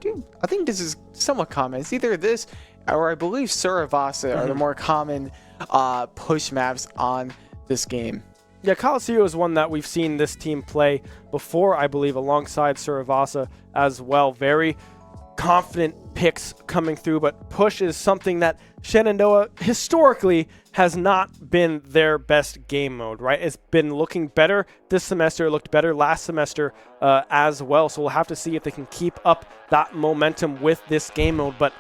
think this is somewhat common. It's either this or I believe Suravasa are the more common push maps on this game. Yeah, Coliseum is one that we've seen this team play before, I believe, alongside Suravasa as well. Very confident picks coming through, but push is something that Shenandoah historically has not been their best game mode, right? It's been looking better this semester. It looked better last semester as well. So we'll have to see if they can keep up that momentum with this game mode. But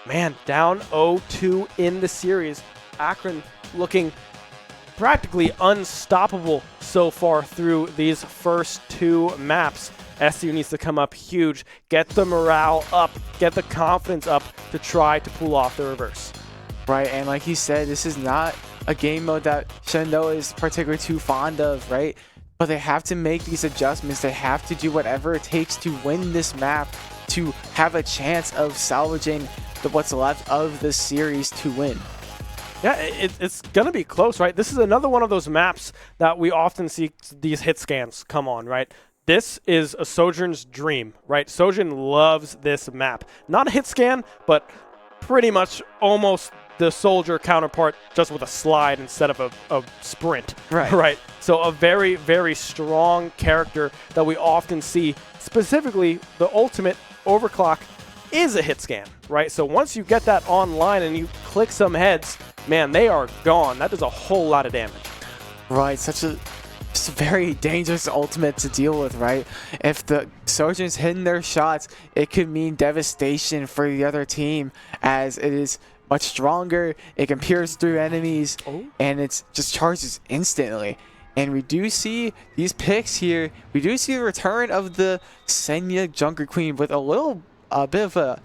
man, down 0-2 in the series. Akron looking practically unstoppable so far through these first 2 maps. SU needs to come up huge, get the morale up, get the confidence up to try to pull off the reverse. Right, and like you said, this is not a game mode that Shenandoah is particularly too fond of, right? But they have to make these adjustments. They have to do whatever it takes to win this map to have a chance of salvaging what's left of the series to win. Yeah, it's going to be close, right? This is another one of those maps that we often see these hit scans come on, right? This is a Sojourn's dream, right? Sojourn loves this map. Not a hit scan, but pretty much almost the Soldier counterpart, just with a slide instead of a sprint. Right. Right. So a very, very strong character that we often see. Specifically, the ultimate Overclock is a hit scan, right? So once you get that online and you click some heads, man, they are gone. That does a whole lot of damage. Right, such a very dangerous ultimate to deal with, right? If the Sojourn's hitting their shots, it could mean devastation for the other team, as it is much stronger. It can pierce through enemies, and it just charges instantly. And we do see these picks here. We do see the return of the Senya Junker Queen with a bit of a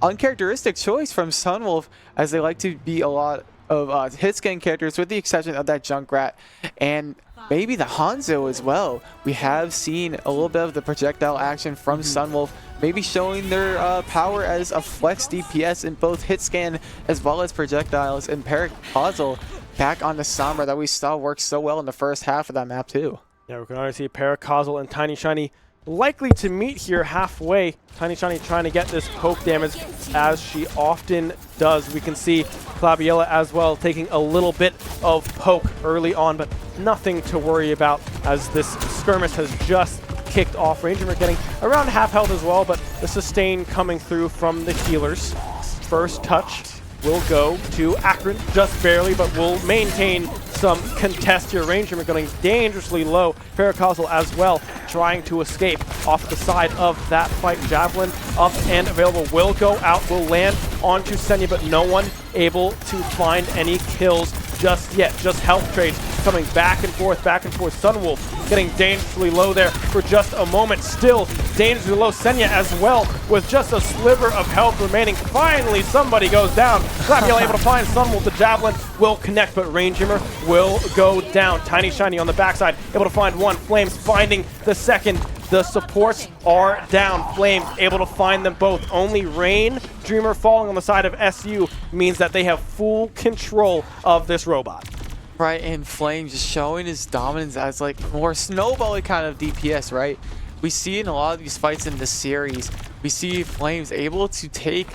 uncharacteristic choice from Sunwolf, as they like to be a lot of hit scan characters, with the exception of that Junkrat and maybe the Hanzo as well. We have seen a little bit of the projectile action from Sunwolf, maybe showing their power as a flex DPS in both hit scan as well as projectiles, and Paracausal back on the Sombra that we saw work so well in the first half of that map too. Yeah, we can already see Paracausal and Tiny Shiny likely to meet here halfway. Tiny Shiny trying to get this poke damage, as she often does. We can see Claviella as well taking a little bit of poke early on, but nothing to worry about as this skirmish has just kicked off. Ranger getting around half health as well, but the sustain coming through from the healers. First touch will go to Akron, just barely, but will maintain some contest here. Ranger going dangerously low. Paracausal as well, trying to escape off the side of that fight. Javelin up and available, will go out, will land onto Senya, but no one able to find any kills just yet. Just health trades coming back and forth, back and forth. Sunwolf getting dangerously low there for just a moment. Still dangerously low. Senya as well with just a sliver of health remaining. Finally, somebody goes down. Claviella able to find Sunwolf. The Javelin will connect, but Rangeheimer will go down. Tiny Shiny on the backside, able to find one. Flames finding the second. The supports are down. Flames able to find them both. Only Rain Dreamer falling on the side of SU means that they have full control of this robot. Right, and Flame just showing his dominance as like more snowbally kind of DPS, right? We see in a lot of these fights in the series, we see Flames able to take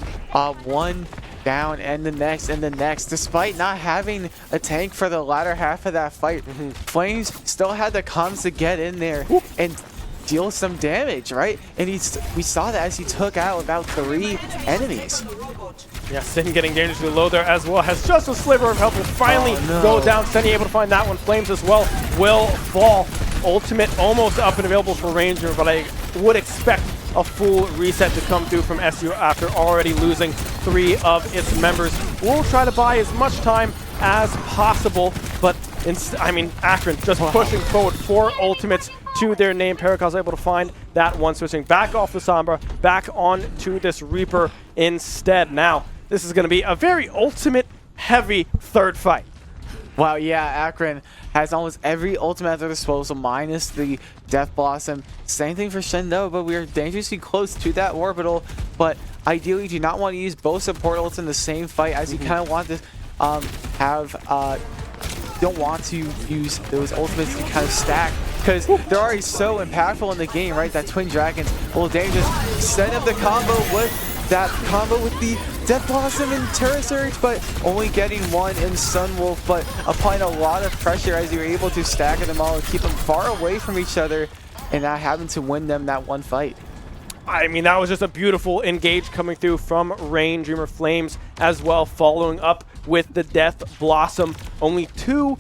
one down and the next, despite not having a tank for the latter half of that fight. Flames still had the comms to get in there and deal some damage, right? And we saw that as he took out about 3 enemies. Yeah, Sin getting dangerously low there as well. Has just a sliver of health. Will finally go down. Senny able to find that one. Flames as well will fall. Ultimate almost up and available for Ranger, but I would expect a full reset to come through from SU after already losing 3 of its members. We'll try to buy as much time as possible, but Akron just pushing forward 4 ultimates to their name. Paracausal able to find that one, switching back off the Sombra, back on to this Reaper instead. Now, this is going to be a very ultimate heavy third fight. Wow, yeah, Akron has almost every ultimate at their disposal, minus the Death Blossom. Same thing for Shenandoah, but we are dangerously close to that orbital. But ideally, you do not want to use both support ults in the same fight, as you kind of want to don't want to use those ultimates to kind of stack, because they're already so impactful in the game, right? That Twin Dragons, a little dangerous. Set up the combo with the Death Blossom and Terra Surge, but only getting one in Sunwolf, but applying a lot of pressure as you're able to stagger them all and keep them far away from each other and not having to win them that one fight. I mean, that was just a beautiful engage coming through from Rain. Dreamer Flames as well, following up with the Death Blossom. Only 2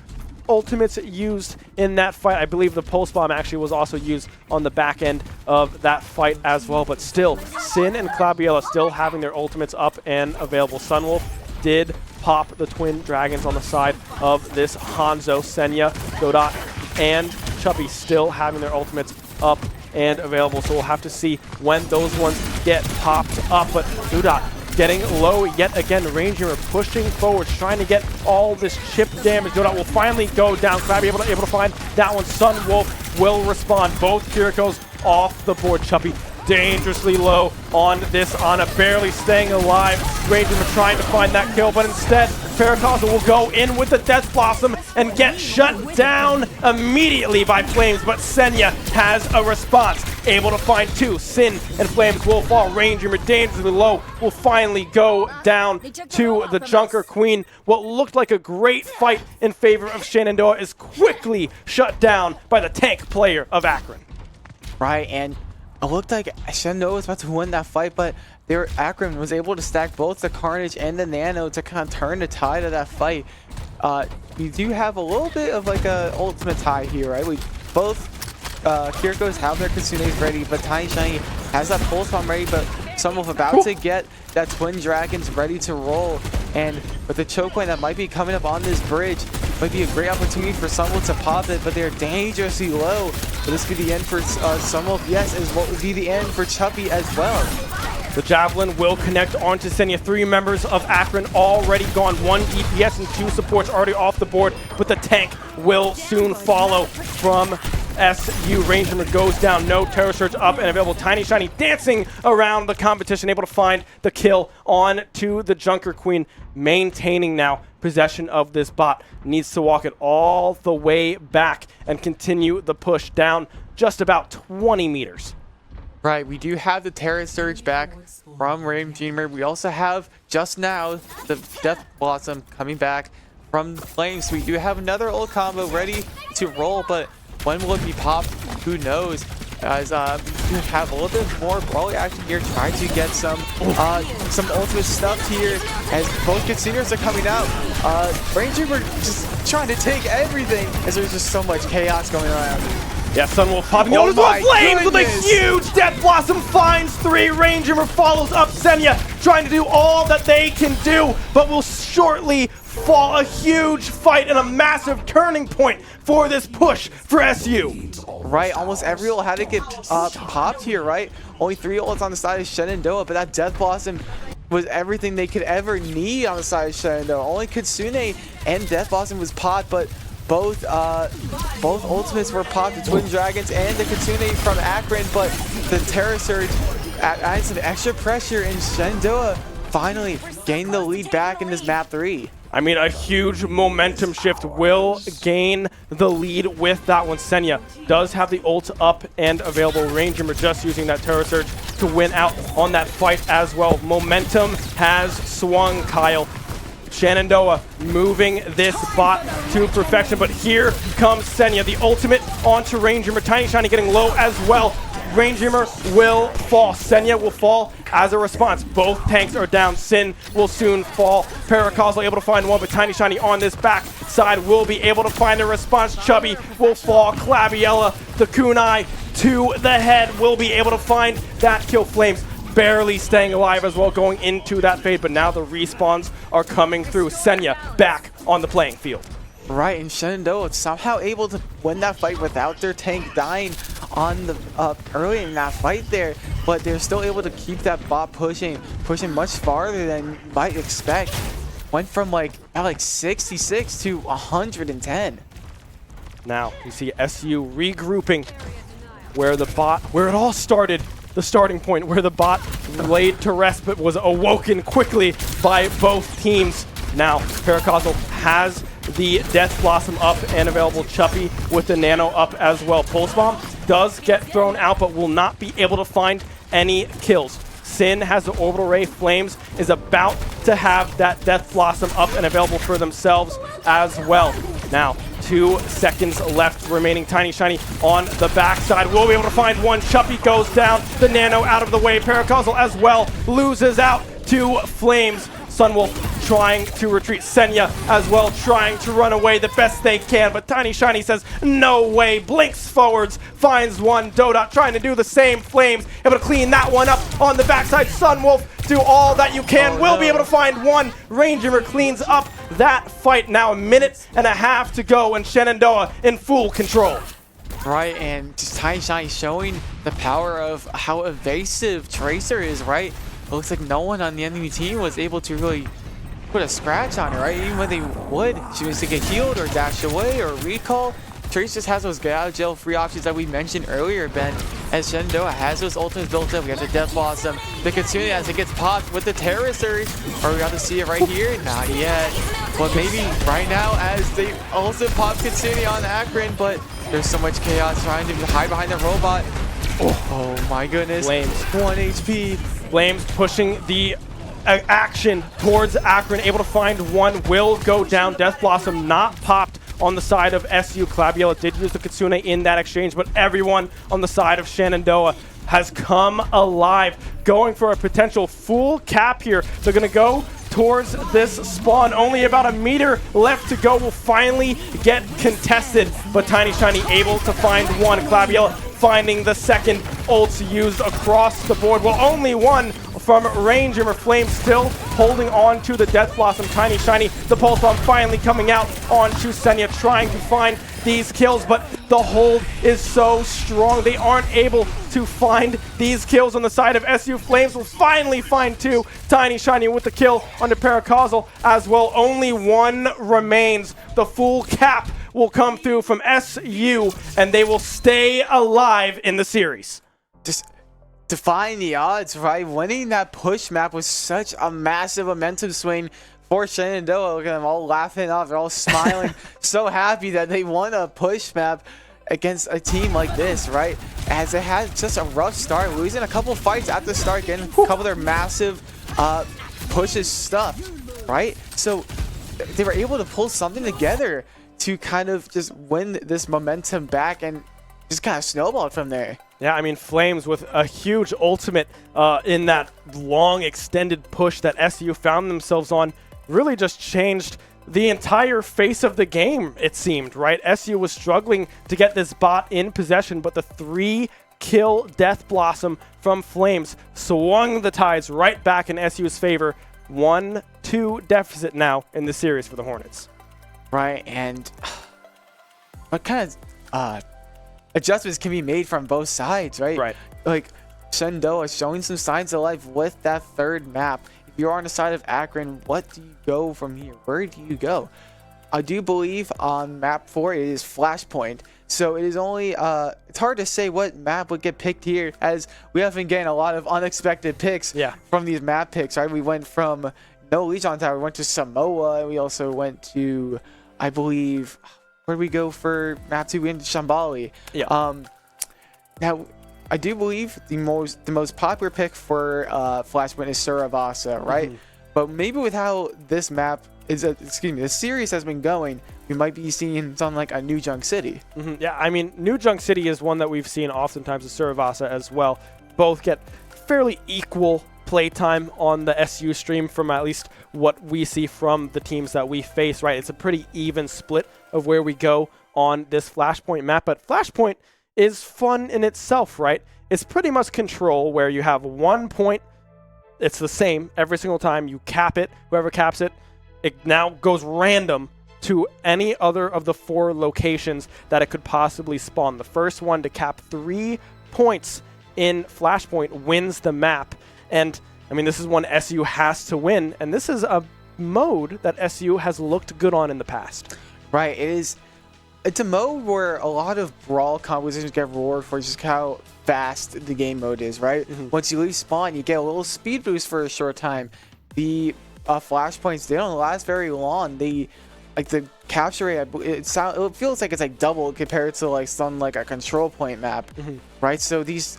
ultimates used in that fight. I believe the Pulse Bomb actually was also used on the back end of that fight as well. But still, Sin and Claviella still having their ultimates up and available. Sunwolf did pop the Twin Dragons on the side of this Hanzo. Senya, Godot, and Chubby still having their ultimates up and available, so we'll have to see when those ones get popped up. But Godot getting low yet again. Ranger pushing forward, trying to get all this chip damage. Godot will finally go down. Crabby able to find that one. Sunwolf will respond. Both Kirikos off the board. Chubby dangerously low on this Ana, barely staying alive. Ranger trying to find that kill, but instead Paracausal will go in with the Death Blossom and get shut down immediately by Flames, but Senya has a response. Able to find 2. Sin and Flames will fall. Ranger dangerously low will finally go down to the Junker Queen. What looked like a great fight in favor of Shenandoah is quickly shut down by the tank player of Akron. Right, and it looked like Shenandoah was about to win that fight, but Akron was able to stack both the Carnage and the Nano to kind of turn the tide of that fight. We do have a little bit of like a ultimate tie here, right? Both Kirikos have their Kitsunes ready, but Tiny Shiny has that Pulse Bomb ready, but Sunwolf about to get that Twin Dragons ready to roll. And with the choke point that might be coming up on this bridge, might be a great opportunity for Sunwolf to pop it, but they're dangerously low. Will this be the end for Sunwolf? Yes, as what would be the end for Chubby as well. The Javelin will connect onto Senya. 3 members of Akron already gone. 1 DPS and 2 supports already off the board, but the tank will soon follow from SU. Ranger goes down, no Terror Surge up and available. Tiny Shiny dancing around the competition, able to find the kill on to the Junker Queen, maintaining now possession of this bot. Needs to walk it all the way back and continue the push down just about 20 meters. Right, we do have the Terror Surge back from Dreamer. We also have, just now, the Death Blossom coming back from the Flames. We do have another old combo ready to roll, but when will it be popped? Who knows? As we have a little bit more brawly action here, trying to get some ultimate stuff here as both Katsinas are coming out. Ranger were just trying to take everything as there's just so much chaos going around. Yeah, Sunwolf popping Oh out as Flames with a goodness. huge Death Blossom, finds 3. Ranger follows up Senya, trying to do all that they can do, but will shortly fall. A huge fight and a massive turning point for this push for SU. Right, almost every ult had to get popped here, right? Only 3 ults on the side of Shenandoah, but that Death Blossom was everything they could ever need on the side of Shenandoah. Only Kitsune and Death Blossom was popped, but both ultimates were popped, the Twin Dragons and the Kitsune from Akron, but the Terror Surge added some extra pressure, and Shenandoah finally gained the lead back in this map 3. I mean, a huge momentum shift will gain the lead with that one. Senya does have the ult up and available. Ranger just using that Terror Surge to win out on that fight as well. Momentum has swung, Kyle. Shenandoah moving this bot to perfection, but here comes Senya, the ultimate onto Ranger. Tiny Shiny getting low as well. Ranger will fall. Senya will fall as a response. Both tanks are down. Sin will soon fall. Paracausal able to find one, but Tiny Shiny on this back side will be able to find a response. Chubby will fall. Claviella, the kunai to the head, will be able to find that kill. Flames barely staying alive as well, going into that fade, but now the respawns are coming through. Senya back on the playing field. Right, and Shenandoah somehow able to win that fight without their tank dying on the early in that fight there, but they're still able to keep that bot pushing much farther than you might expect. Went from like 66 to 110. Now you see SU regrouping where it all started. The starting point where the bot laid to rest but was awoken quickly by both teams. Now Paracausal has the Death Blossom up and available. Chuppy with the Nano up as well. Pulse Bomb does get thrown out but will not be able to find any kills. Sin has the Orbital Ray. Flames is about to have that Death Blossom up and available for themselves as well. Now 2 seconds left remaining. Tiny Shiny on the backside will be able to find one. Chuppy goes down. The Nano out of the way. Paracausal as well loses out to Flames. Sunwolf trying to retreat. Senya as well trying to run away the best they can, but Tiny Shiny says no way. Blinks forwards, finds one. Dodot trying to do the same. Flames able to clean that one up on the backside. Sunwolf, do all that you can. Will be able to find one. Ranger cleans up that fight. Now 1.5 minutes to go, and Shenandoah in full control. Right, and just Tiny Shiny showing the power of how evasive Tracer is, right? It looks like no one on the enemy team was able to really put a scratch on her, right? Even when they would, she was to get healed or dash away or recall. Trace just has those get out of jail free options that we mentioned earlier, Ben. As Shenandoah has those ultimates built up. We have the Death Blossom, the Kitsune as it gets popped with the Terror Surge. Are we about to see it right here? Not yet. But maybe right now as they also pop Kitsune on Akron, but there's so much chaos trying to hide behind the robot. Oh my goodness. Flames. 1 HP. Flames pushing the action towards Akron, able to find one, will go down. Death Blossom not popped on the side of SU. Claviella did use the Kitsune in that exchange, but everyone on the side of Shenandoah has come alive, going for a potential full cap here. They're going to go towards this spawn. Only about 1 meter left to go. Will finally get contested, but Tiny Shiny able to find one. Claviella finding the second ults used across the board. Well, only one from range. Remember, Flame still holding on to the Death Blossom. Tiny Shiny, the Pulse Bomb finally coming out onto Senya, trying to find these kills, but the hold is so strong. They aren't able to find these kills on the side of SU. Flames will finally find two. Tiny Shiny with the kill on the Paracausal as well. Only one remains. The full cap will come through from SU, and they will stay alive in the series. Just defying the odds, right? Winning that push map was such a massive momentum swing for Shenandoah. Look at them all laughing off. They're all smiling, so happy that they won a push map against a team like this, right? As they had just a rough start, losing a couple fights at the start, getting a couple of their massive pushes stuffed, right? So they were able to pull something together to kind of just win this momentum back and just kind of snowballed from there. Yeah, I mean, Flames with a huge ultimate in that long extended push that SU found themselves on really just changed the entire face of the game, it seemed, right? SU was struggling to get this bot in possession, but the 3-kill Death Blossom from Flames swung the tides right back in SU's favor. 1-2 deficit now in the series for the Hornets. Right, and what kind of adjustments can be made from both sides, right? Right. Like, Shenandoah showing some signs of life with that third map. If you're on the side of Akron, what do you go from here? Where do you go? I do believe on map 4 it is Flashpoint. So it is only, it's hard to say what map would get picked here, as we have been getting a lot of unexpected picks from these map picks, right? We went from no Legion Tower, we went to Samoa, and we also went to, I believe, where did we go for map 2? We went to Shambali. Yeah. Now, I do believe the most popular pick for Flashpoint is Surabasa, right? But maybe with how this map is, this series has been going, we might be seeing something like a New Junk City. Yeah, I mean, New Junk City is one that we've seen oftentimes with Surabasa as well. Both get fairly equal playtime on the SU stream from at least what we see from the teams that we face, right? It's a pretty even split of where we go on this Flashpoint map, but Flashpoint is fun in itself, right? It's pretty much control where you have 1 point. It's the same every single time. You cap it. Whoever caps it, it now goes random to any other of the 4 locations that it could possibly spawn. The first one to cap 3 points in Flashpoint wins the map. And, I mean, this is one SU has to win, and this is a mode that SU has looked good on in the past. Right, it is. It's a mode where a lot of brawl compositions get rewarded for just how fast the game mode is, right? Once you leave spawn, you get a little speed boost for a short time. The flashpoints, they don't last very long. The capture rate, it feels like it's like double compared to like some like a control point map, right? So these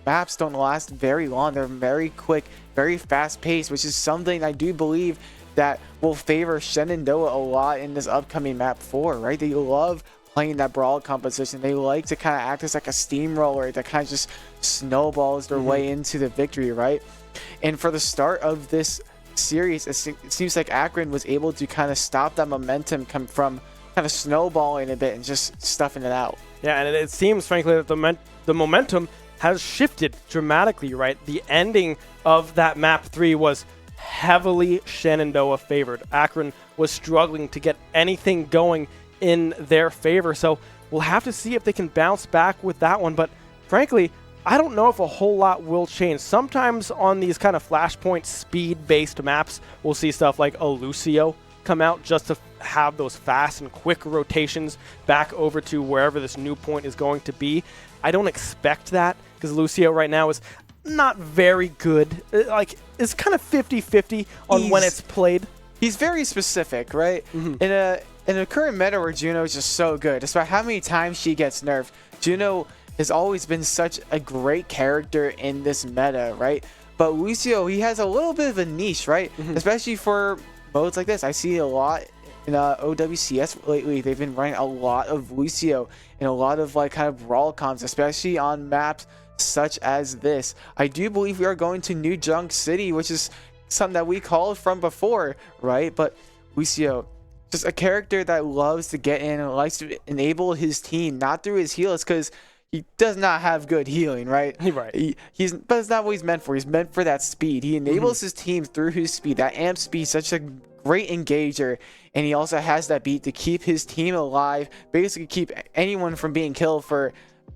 maps don't last very long. They're very quick, very fast paced, which is something I do believe that will favor Shenandoah a lot in this upcoming map 4, right? They love playing that brawl composition. They like to kind of act as like a steamroller that kind of just snowballs their way into the victory, right? And for the start of this series, it seems like Akron was able to kind of stop that momentum come from kind of snowballing a bit and just stuffing it out. Yeah, and it seems, frankly, that the momentum has shifted dramatically, right? The ending of that map 3 was heavily Shenandoah favored. Akron was struggling to get anything going in their favor, so we'll have to see if they can bounce back with that one. But frankly, I don't know if a whole lot will change. Sometimes on these kind of flashpoint speed-based maps, we'll see stuff like a Lucio come out just to have those fast and quick rotations back over to wherever this new point is going to be. I don't expect that because Lucio right now is not very good. Like, it's kind of 50-50 on when it's played. He's very specific, right? In a current meta where Juno is just so good, despite how many times she gets nerfed, Juno has always been such a great character in this meta, right? But Lucio, he has a little bit of a niche, right? Especially for modes like this. I see a lot in OWCS lately. They've been running a lot of Lucio and a lot of like kind of brawl comps, especially on maps such as this. I do believe we are going to New Junk City, which is something that we called from before, right? But Lucio, just a character that loves to get in and likes to enable his team, not through his heals, because he does not have good healing, right? Right. But it's not what he's meant for. He's meant for that speed. He enables his team through his speed. That amp speed, such a great engager, and he also has that beat to keep his team alive, basically keep anyone from being killed for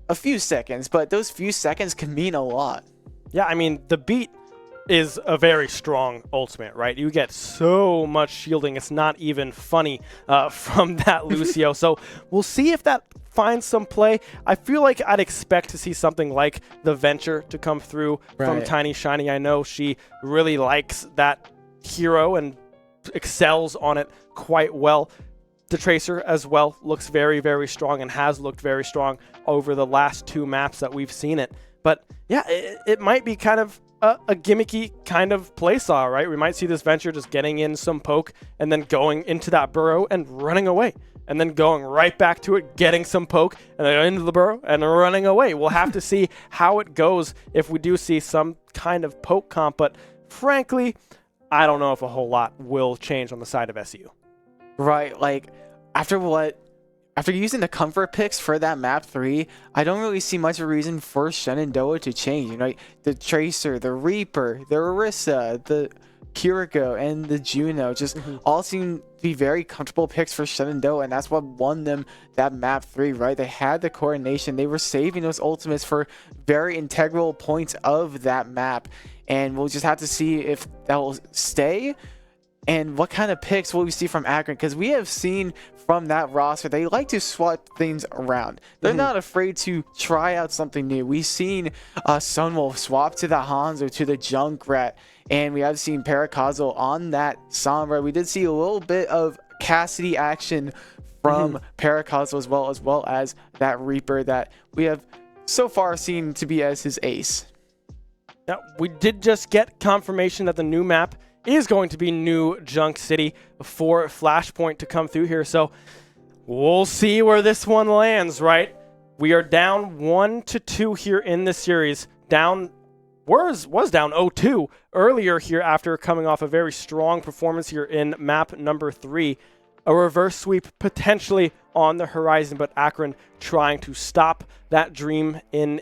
a few seconds. But those few seconds can mean a lot. Yeah, I mean, the beat is a very strong ultimate, right? You get so much shielding, it's not even funny from that Lucio. So we'll see if that finds some play. I feel like I'd expect to see something like the Venture to come through from Tiny Shiny. I know she really likes that hero and excels on it quite well. The Tracer as well looks very, very strong and has looked very strong over the last 2 maps that we've seen it. But yeah, it might be kind of a gimmicky kind of play saw, right? We might see this Venture just getting in some poke and then going into that burrow and running away. And then going right back to it, getting some poke, and then into the burrow and running away. We'll have to see how it goes if we do see some kind of poke comp. But frankly, I don't know if a whole lot will change on the side of SU. Right, like after using the comfort picks for that map 3, I don't really see much of a reason for Shenandoah to change. You know, the Tracer, the Reaper, the Orisa, the Kiriko, and the Juno just all seem to be very comfortable picks for Shenandoah, and that's what won them that map 3, right? They had the coordination. They were saving those ultimates for very integral points of that map, and we'll just have to see if that will stay. And what kind of picks will we see from Akron? Because we have seen from that roster, they like to swap things around. They're not afraid to try out something new. We've seen Sunwolf swap to the Hanzo, to the Junkrat, and we have seen Parakazo on that Sombra. We did see a little bit of Cassidy action from Parakazo as well as that Reaper that we have so far seen to be as his ace. Now, we did just get confirmation that the new map is going to be New Junk City for Flashpoint to come through here. So we'll see where this one lands, right? We are down 1-2 here in the series. Was down 0-2 earlier here after coming off a very strong performance here in map number 3. A reverse sweep potentially on the horizon, but Akron trying to stop that dream and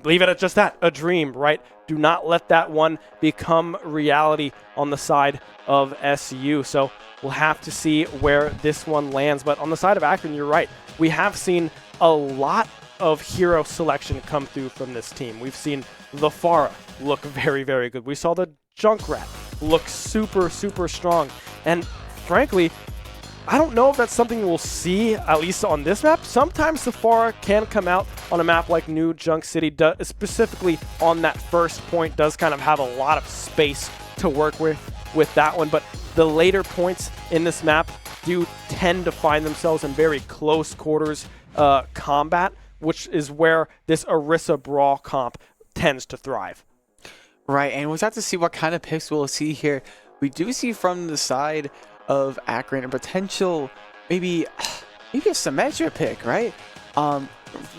leave it at just that, a dream, right? Do not let that one become reality on the side of SU. So we'll have to see where this one lands. But on the side of Akron, you're right. We have seen a lot of hero selection come through from this team. We've seen the Pharah look very, very good. We saw the Junkrat look super, super strong. And frankly, I don't know if that's something we'll see, at least on this map. Sometimes the Pharah can come out on a map like New Junk City, specifically on that first point, does kind of have a lot of space to work with that one. But the later points in this map do tend to find themselves in very close quarters combat, which is where this Orisa Brawl comp tends to thrive. Right, and we'll have to see what kind of picks we'll see here. We do see from the side of Akron a potential maybe a Symmetra pick, right?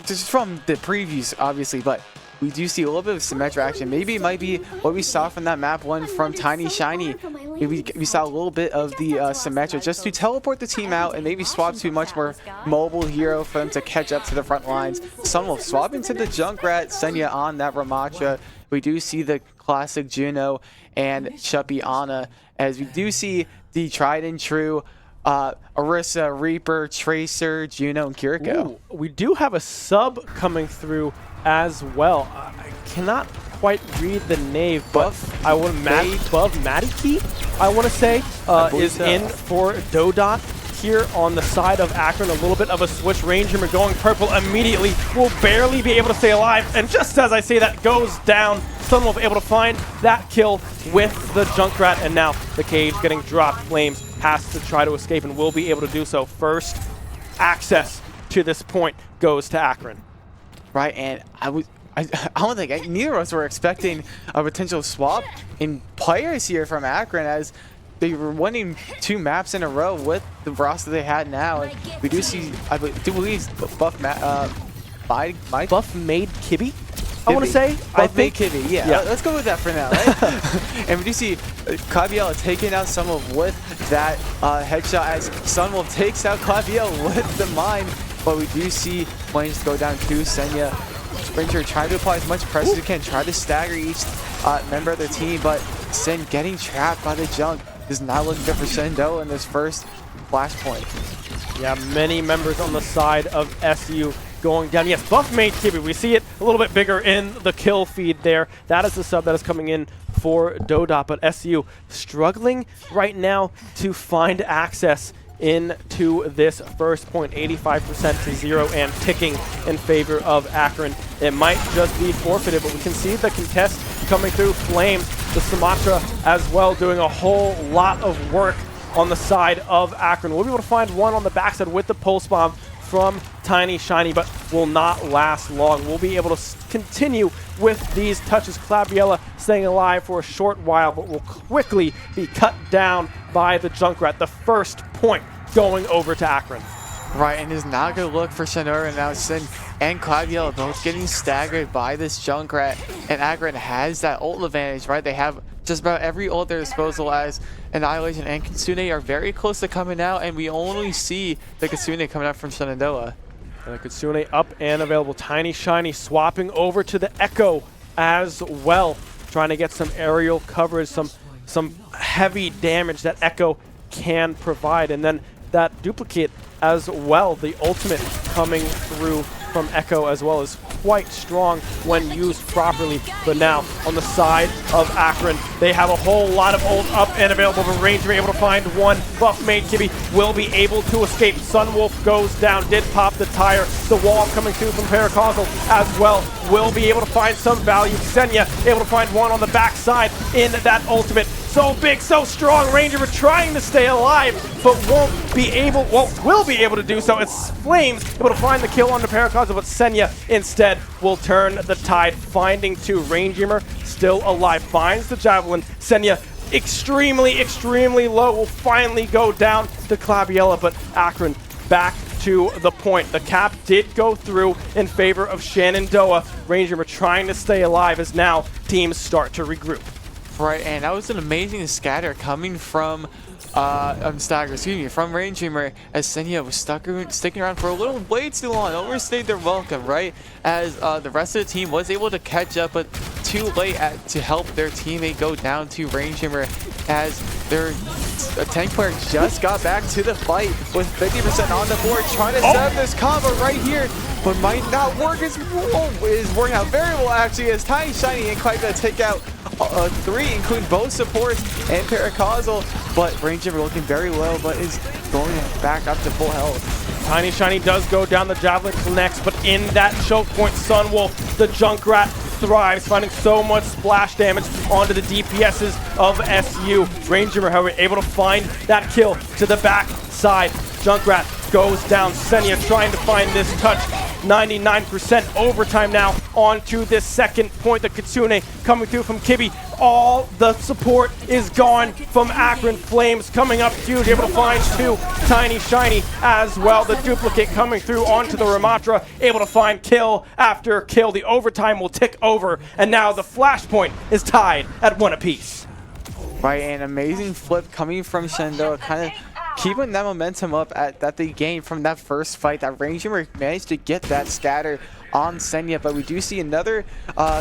Just from the previews, obviously, but we do see a little bit of Symmetra action. Maybe it might be what we saw from that map 1 from Tiny Shiny. Maybe we saw a little bit of the Symmetra just to teleport the team out and maybe swap to a much more mobile hero for them to catch up to the front lines. Sunwolf swapping to the Junkrat, Senya on that Ramattra. We do see the classic Juno and Chuppy Ana, as we do see the tried and true Orisa, Reaper, Tracer, Juno, and Kiriko. Ooh, we do have a sub coming through as well. I cannot quite read the name, but I want Buff Madiki, I want to say, is in for Dodot here on the side of Akron. A little bit of a switch. Ranger going purple immediately. Will barely be able to stay alive. And just as I say that, goes down. Sunwolf able to find that kill with the Junkrat, and now the cage getting dropped. Flames has to try to escape and will be able to do so. First access to this point goes to Akron. Right, and I don't think neither of us were expecting a potential swap in players here from Akron, as they were winning 2 maps in a row with the roster they had now. And we do see, I do believe, Buff made Kibby, I want to say. Buff made Kibby, yeah. Let's go with that for now, right? And we do see Claviel taking out Sunwolf with that headshot, as Sunwolf takes out Claviel with the mine. but we do see Flames go down to Senya. Sprinter trying to apply as much pressure as he can, try to stagger each member of their team, but Sin getting trapped by the junk is not looking good for Shenandoah in this first flashpoint. Yeah, many members on the side of SU going down. Yes, buff made Kibi. We see it a little bit bigger in the kill feed there. That is the sub that is coming in for Dodot, but SU struggling right now to find access into this first point, 85% to 0 and ticking in favor of Akron. It might just be forfeited, but we can see the contest coming through. Flames, the Sumatra as well, doing a whole lot of work on the side of Akron. We'll be able to find one on the backside with the pulse bomb from Tiny Shiny, but will not last long. We'll be able to continue with these touches. Claviella staying alive for a short while, but will quickly be cut down by the Junkrat. The first point going over to Akron. Right, and is not going to look for Shenandoah now. Sin and Claviella both getting staggered by this Junkrat, and Akron has that ult advantage, right? They have just about every ult at their disposal, as Annihilation and Kitsune are very close to coming out, and we only see the Kitsune coming out from Shenandoah. And the Kitsune up and available. Tiny Shiny swapping over to the Echo as well, trying to get some aerial coverage, some heavy damage that Echo can provide, and then that duplicate as well. The ultimate coming through from Echo as well is quite strong when used properly. But now on the side of Akron, they have a whole lot of ult up and available for Ranger, able to find one. Buff made Kibby will be able to escape. Sunwolf goes down, did pop the tire. The wall coming through from Paracausal as well will be able to find some value. Senya able to find one on the backside in that ultimate. So big, so strong. Ranger were trying to stay alive, but won't be able, well, will be able to do so. It's Flames able to find the kill on the Paracausal, but Senya instead will turn the tide, finding two. Ranger still alive, finds the Javelin. Senya extremely, extremely low, will finally go down to Claviella, but Akron back to the point. The cap did go through in favor of Shenandoah. Ranger were trying to stay alive as now teams start to regroup. Right, and that was an amazing scatter coming from from Rain Dreamer, as Senya was sticking around for a little way too long, overstayed their welcome, right? As the rest of the team was able to catch up, but too late to help their teammate go down to Rain Dreamer, as their tank player just got back to the fight with 50% on the board, trying to set up this combo right here, but might not work. Is working out very well actually, as Tiny Shiny and quite gonna take out 3, including both supports and Paracausal, but Ranger looking very low, but is going back up to full health. Tiny Shiny does go down, the Javelin connects, but in that choke point, Sunwolf, the Junkrat, thrives, finding so much splash damage onto the DPSs of SU. Ranger, however, able to find that kill to the back side. Junkrat goes down. Senya trying to find this touch. 99% overtime now onto this second point. The Kitsune coming through from Kibby. All the support is gone from Akron. Flames coming up huge, able to find two. Tiny Shiny as well. The duplicate coming through onto the Ramatra, able to find kill after kill. The overtime will tick over, and now the flashpoint is tied at 1 apiece. Right, an amazing flip coming from Shenandoah, kind of keeping that momentum up that they gained from that first fight. That Ranger managed to get that scatter on Senya, but we do see another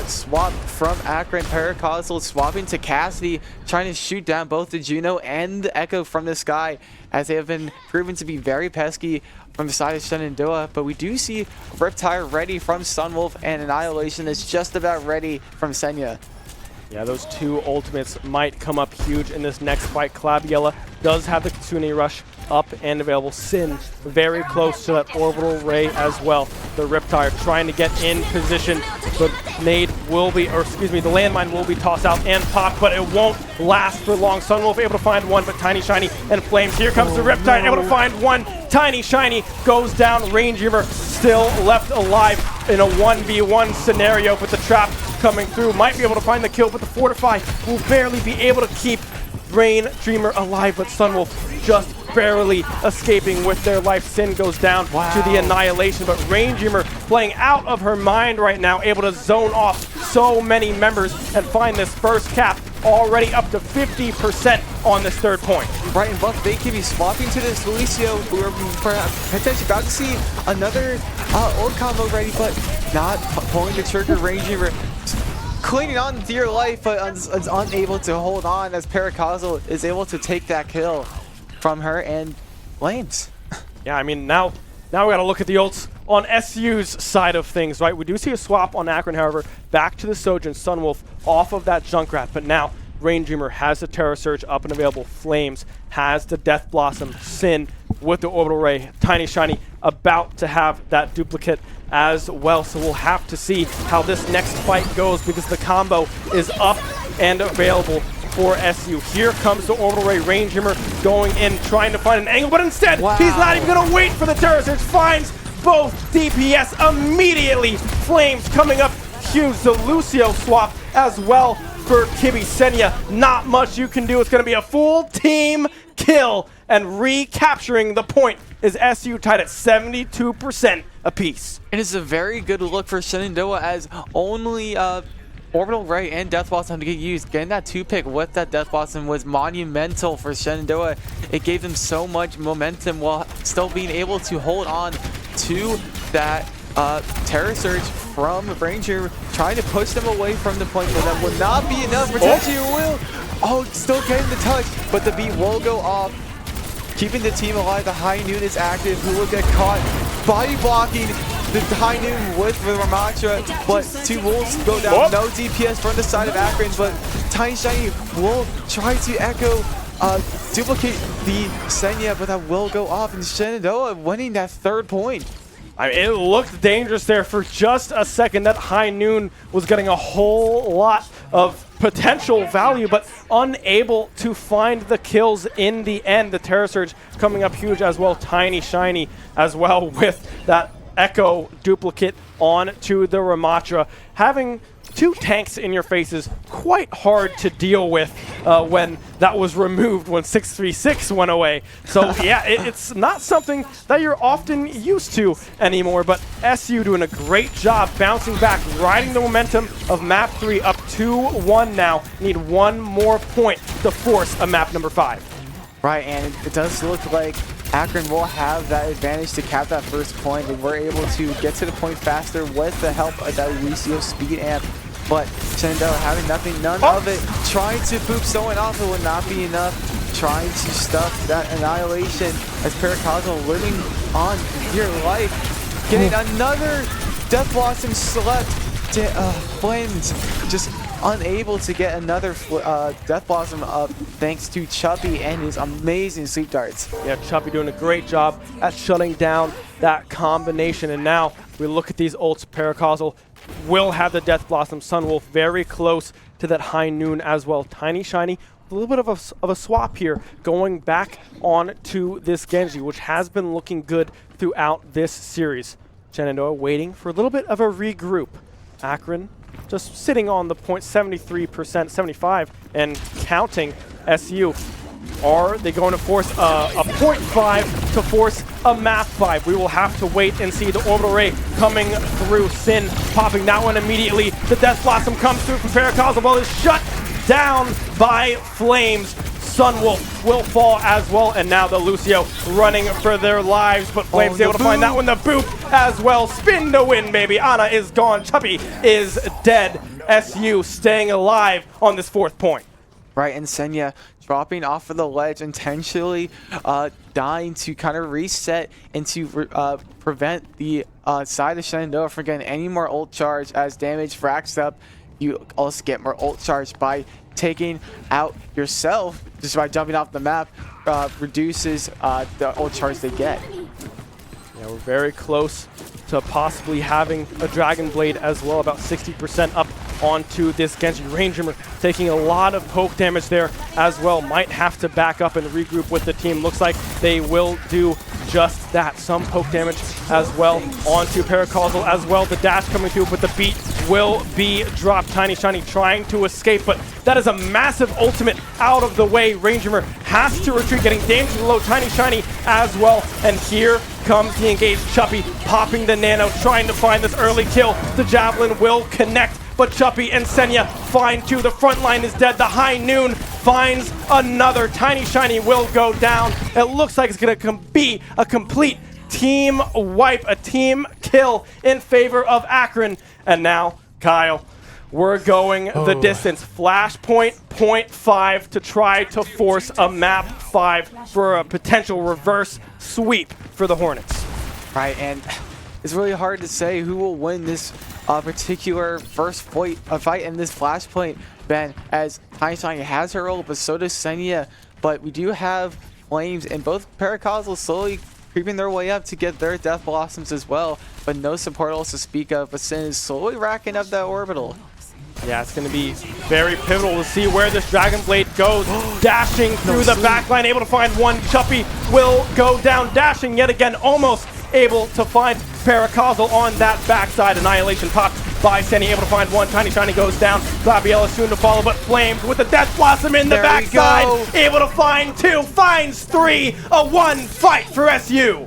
swap from Akron. Paracausal swapping to Cassidy, trying to shoot down both the Juno and the Echo from the sky, as they have been proven to be very pesky from the side of Shenandoah. But we do see Riptire ready from Sunwolf, and Annihilation is just about ready from Senya. Yeah, those two ultimates might come up huge in this next fight. Claviella does have the Kitsune Rush up and available. Sin very close to that orbital ray as well. The Riptire trying to get in position. The nade will be, or excuse me, the landmine will be tossed out and popped, but it won't last for long. Sunwolf able to find one, but Tiny Shiny and Flames. Here comes the Riptire, able to find one. Tiny Shiny goes down. Ranger still left alive in a 1v1 scenario, but the trap coming through might be able to find the kill, but the Fortify will barely be able to keep Rain Dreamer alive, but Sunwolf just barely escaping with their life. Sin goes down to the Annihilation, but Rain Dreamer playing out of her mind right now, able to zone off so many members and find this first cap already up to 50% on this third point. Right, and Buff, they can be swapping to this Lucio. We're potentially about to see another ult combo ready, but not pulling the trigger. Ranger clinging on to your life, but is unable to hold on as Paracosal is able to take that kill from her and Flames. Yeah, I mean, now we got to look at the ults on SU's side of things, right? We do see a swap on Akron, however, back to the Sojourn Sunwolf off of that Junkrat, but now Rain Dreamer has the Terror Surge up and available. Flames has the Death Blossom. Sin with the Orbital Ray. Tiny Shiny about to have that duplicate as well. So we'll have to see how this next fight goes because the combo is up and available for SU. Here comes the Orbital Ray. Rain Dreamer going in, trying to find an angle, but instead, he's not even going to wait for the Terror Surge. Finds both DPS immediately. Flames coming up huge. The Lucio swap as well for Kibi Senya. Not much you can do. It's going to be a full team kill, and recapturing the point is SU tied at 72% apiece. It is a very good look for Shenandoah as only Orbital Ray and Death Blossom to get used. Getting that 2-pick with that Death Blossom was monumental for Shenandoah. It gave them so much momentum while still being able to hold on to that Terror Surge from Ranger, trying to push them away from the point, but that will not be enough. Potentially will. Oh, still getting the touch, but the beat will go off. Keeping the team alive, the High Noon is active, who will get caught. Body blocking the High Noon with the Ramatra, but two wolves go down. No DPS from the side of Akron, but Tiny Shiny will try to echo, duplicate the Senya, but that will go off, and Shenandoah winning that third point. I mean, it looked dangerous there for just a second. That High Noon was getting a whole lot of potential value, but unable to find the kills in the end. The Terror Surge coming up huge as well. Tiny Shiny as well with that Echo duplicate on to the Ramatra. Having two tanks in your face is quite hard to deal with when that was removed when 636 went away. So yeah, it's not something that you're often used to anymore, but SU doing a great job bouncing back, riding the momentum of map 3 up 2-1 now. Need one more point to force a map number 5. Right, and it does look like Akron will have that advantage to cap that first point, and we're able to get to the point faster with the help of that Lucio speed amp. But Shenandoah having nothing, none of it. Trying to boop someone off, it will not be enough. Trying to stuff that Annihilation as Paracosmo living on your life. Getting another Death Blossom select. Flames just unable to get another Death Blossom up thanks to Chuppy and his amazing sleep darts. Yeah, Chuppy doing a great job at shutting down that combination. And now we look at these ults. Paracosal will have the Death Blossom. Sunwolf very close to that High Noon as well. Tiny Shiny, a little bit of a swap here, going back on to this Genji, which has been looking good throughout this series. Shenandoah waiting for a little bit of a regroup. Akron just sitting on the point, 73%, 75, and counting. SU, are they going to force a point 5 to force a map 5? We will have to wait and see. The Orbital Ray coming through. Sin popping that one immediately. The Death Blossom comes through from Paracosmo, but is shut down by Flames. Sunwolf will fall as well, and now the Lucio running for their lives, but Flames able to find that one. The boop as well. Spin to win, baby. Ana is gone. Chuppy is dead. SU staying alive on this fourth point. Right, and Senya dropping off of the ledge, intentionally dying to kind of reset and to prevent the side of Shenandoah from getting any more ult charge. As damage racks up, you also get more ult charge by taking out yourself just by jumping off the map. Reduces the ult charge they get. Yeah, we're very close to possibly having a Dragon Blade as well, about 60% up onto this Genji. Rain Dreamer taking a lot of poke damage there as well. Might have to back up and regroup with the team. Looks like they will do just that. Some poke damage as well onto Paracosal as well. The dash coming through, but the beat will be dropped. Tiny Shiny trying to escape, but that is a massive ultimate out of the way. Rain Dreamer has to retreat, getting dangerously low. Tiny Shiny as well, and here comes the engaged Chuppy, popping the nano, trying to find this early kill. The Javelin will connect, but Chuppy and Senya find two. The front line is dead. The High Noon finds another. Tiny Shiny will go down. It looks like it's going to be a complete team wipe, a team kill in favor of Akron. And now, Kyle, we're going the distance. Flashpoint, point 5 to try to force a map 5 for a potential reverse sweep for the Hornets. Right, and it's really hard to say who will win this particular first fight in this Flashpoint, Ben, as Tiny Shiny has her role, but so does Senya. But we do have Flames, and both Paracausal slowly creeping their way up to get their Death Blossoms as well, but no support else to speak of. But Sin is slowly racking up that orbital. Yeah, it's going to be very pivotal to see where this Dragon Blade goes. Dashing through the back line, able to find one. Chuppy will go down, dashing yet again, almost able to find Paracausal on that backside. Annihilation popped by Senny, able to find one. Tiny Shiny goes down. Glabiella soon to follow, but Flames with the Death Blossom in the backside, able to find two, finds three. A 1 fight for SU.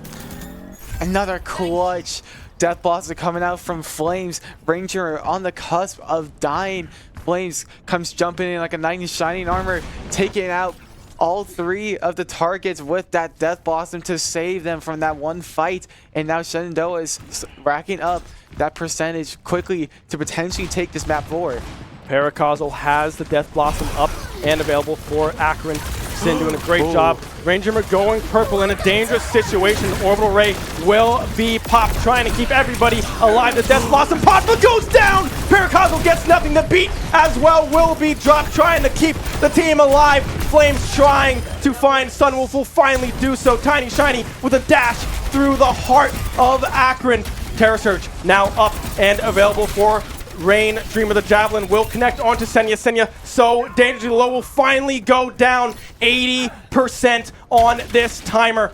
Another clutch Death Blossom coming out from Flames. Ranger on the cusp of dying. Flames comes jumping in like a knight in shining armor, taking out all 3 of the targets with that Death Blossom to save them from that one fight. And now Shenandoah is racking up that percentage quickly to potentially take this map forward. Paracausal has the Death Blossom up and available for Akron. Sin doing a great job. Ranger going purple in a dangerous situation. The Orbital Ray will be popped, trying to keep everybody alive. The Death Blossom pop, but goes down! Paracausal gets nothing. The beat as well will be dropped, trying to keep the team alive. Flames trying to find Sunwolf, will finally do so. Tiny Shiny with a dash through the heart of Akron. Terra Surge now up and available for Rain. Dreamer the Javelin will connect onto Senya. Senya so dangerously low, will finally go down. 80% on this timer.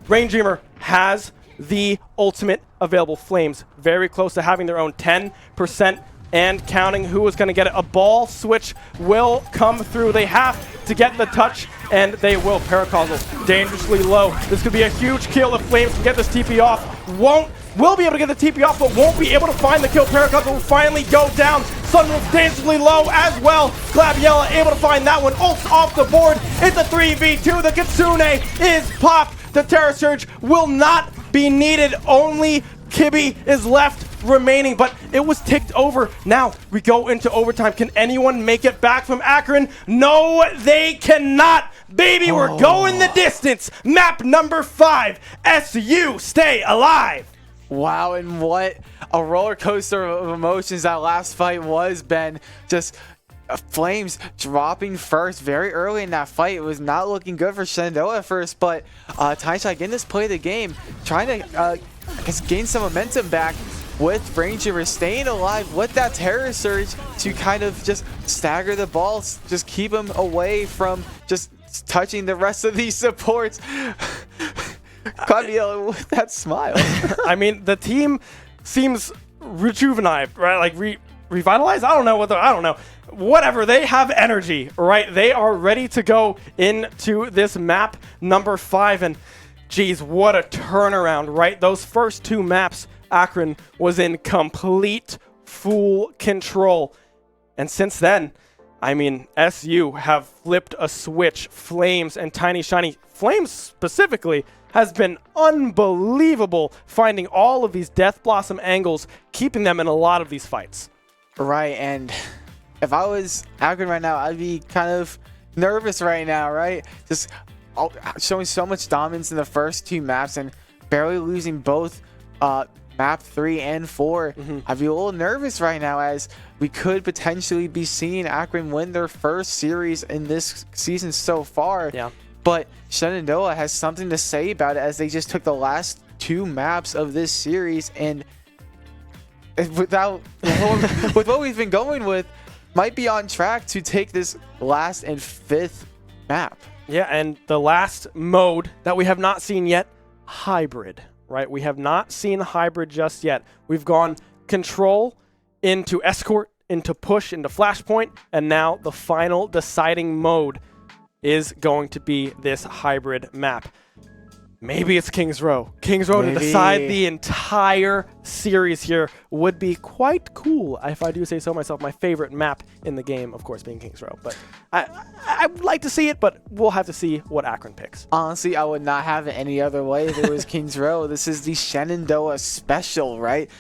Rain Dreamer has the ultimate available. Flames very close to having their own 10% and counting. Who is going to get it? A ball switch will come through. They have to get the touch, and they will. Paracausal dangerously low. This could be a huge kill if Flames can get this TP off. Will be able to get the TP off, but won't be able to find the kill. Paracausal will finally go down. Sunroof dangerously low as well. Glabiella able to find that one. Ults off the board. It's a 3v2. The Kitsune is popped. The Terra Surge will not be needed. Only Kibby is left remaining, but it was ticked over. Now we go into overtime. Can anyone make it back from Akron? No, they cannot. Baby, we're going the distance. Map number 5. SU, stay alive. Wow, and what a roller coaster of emotions that last fight was, Ben. Just Flames dropping first very early in that fight. It was not looking good for Shenandoah at first, but Tiny Shiny getting this play of the game, trying to I guess gain some momentum back with Ranger staying alive with that Terror Surge to kind of just stagger the balls, just keep him away from just touching the rest of these supports. Claudio with that smile. I mean, the team seems rejuvenated, right? Like revitalized? I don't know. Whatever, they have energy, right? They are ready to go into this map number 5, and geez, what a turnaround, right? Those first 2 maps, Akron was in complete full control. And since then, I mean, SU have flipped a switch. Flames and Tiny Shiny, Flames specifically, has been unbelievable, finding all of these Death Blossom angles, keeping them in a lot of these fights. Right, and if I was Akron right now, I'd be kind of nervous right now, right? Just showing so much dominance in the first 2 maps and barely losing both map 3 and 4. I'd be a little nervous right now, as we could potentially be seeing Akron win their first series in this season so far. Yeah. But Shenandoah has something to say about it, as they just took the last 2 maps of this series, and with what we've been going with, might be on track to take this last and 5th map. Yeah, and the last mode that we have not seen yet, hybrid, right? We have not seen hybrid just yet. We've gone control into escort, into push, into flashpoint, and now the final deciding mode is going to be this hybrid map. maybe it's Kings Row. Kings Row to decide the entire series here would be quite cool, if I do say so myself. My favorite map in the game, of course, being Kings Row. But I would like to see it, but we'll have to see what Akron picks. Honestly, I would not have it any other way if it was Kings Row. This is the Shenandoah special, right?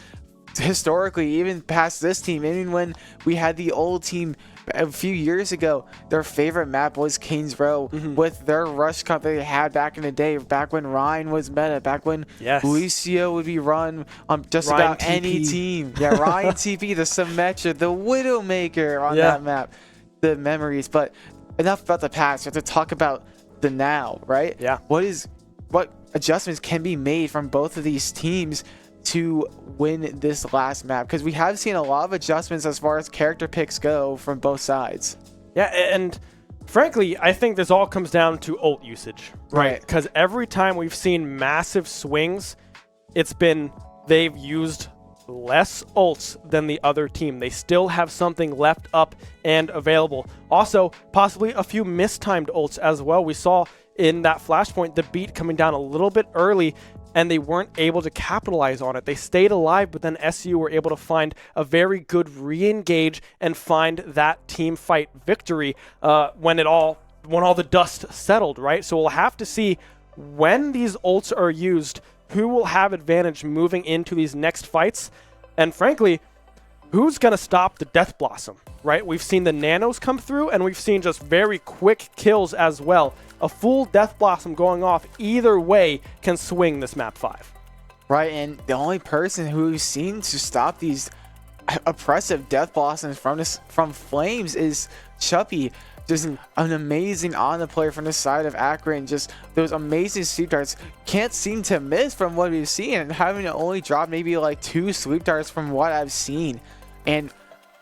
Historically, even past this team, even when we had the old team a few years ago, their favorite map was Kings Row with their rush comp they had back in the day, back when Ryan was meta, back when Lucio would be run on just Ryan about TP. any team. Yeah, Ryan TP, the Symmetra, the Widowmaker on that map. The memories. But enough about the past. We have to talk about the now, right? Yeah. What adjustments can be made from both of these teams to win this last map? Because we have seen a lot of adjustments as far as character picks go from both sides. Yeah, and frankly, I think this all comes down to ult usage, right? Because every time we've seen massive swings, it's been they've used less ults than the other team. They still have something left up and available. Also, possibly a few mistimed ults as well. We saw in that flashpoint the beat coming down a little bit early, and they weren't able to capitalize on it. They stayed alive, but then SU were able to find a very good re-engage and find that team fight victory when all the dust settled, right? So we'll have to see when these ults are used, who will have advantage moving into these next fights, and frankly, who's going to stop the Death Blossom, right? We've seen the nanos come through, and we've seen just very quick kills as well. A full Death Blossom going off either way can swing this map 5. Right, and the only person who's seen to stop these oppressive Death Blossoms from Flames is Chuppy. Just an amazing on the player from the side of Akron. Just those amazing sweep darts. Can't seem to miss from what we've seen, and having to only drop maybe like 2 sweep darts from what I've seen. And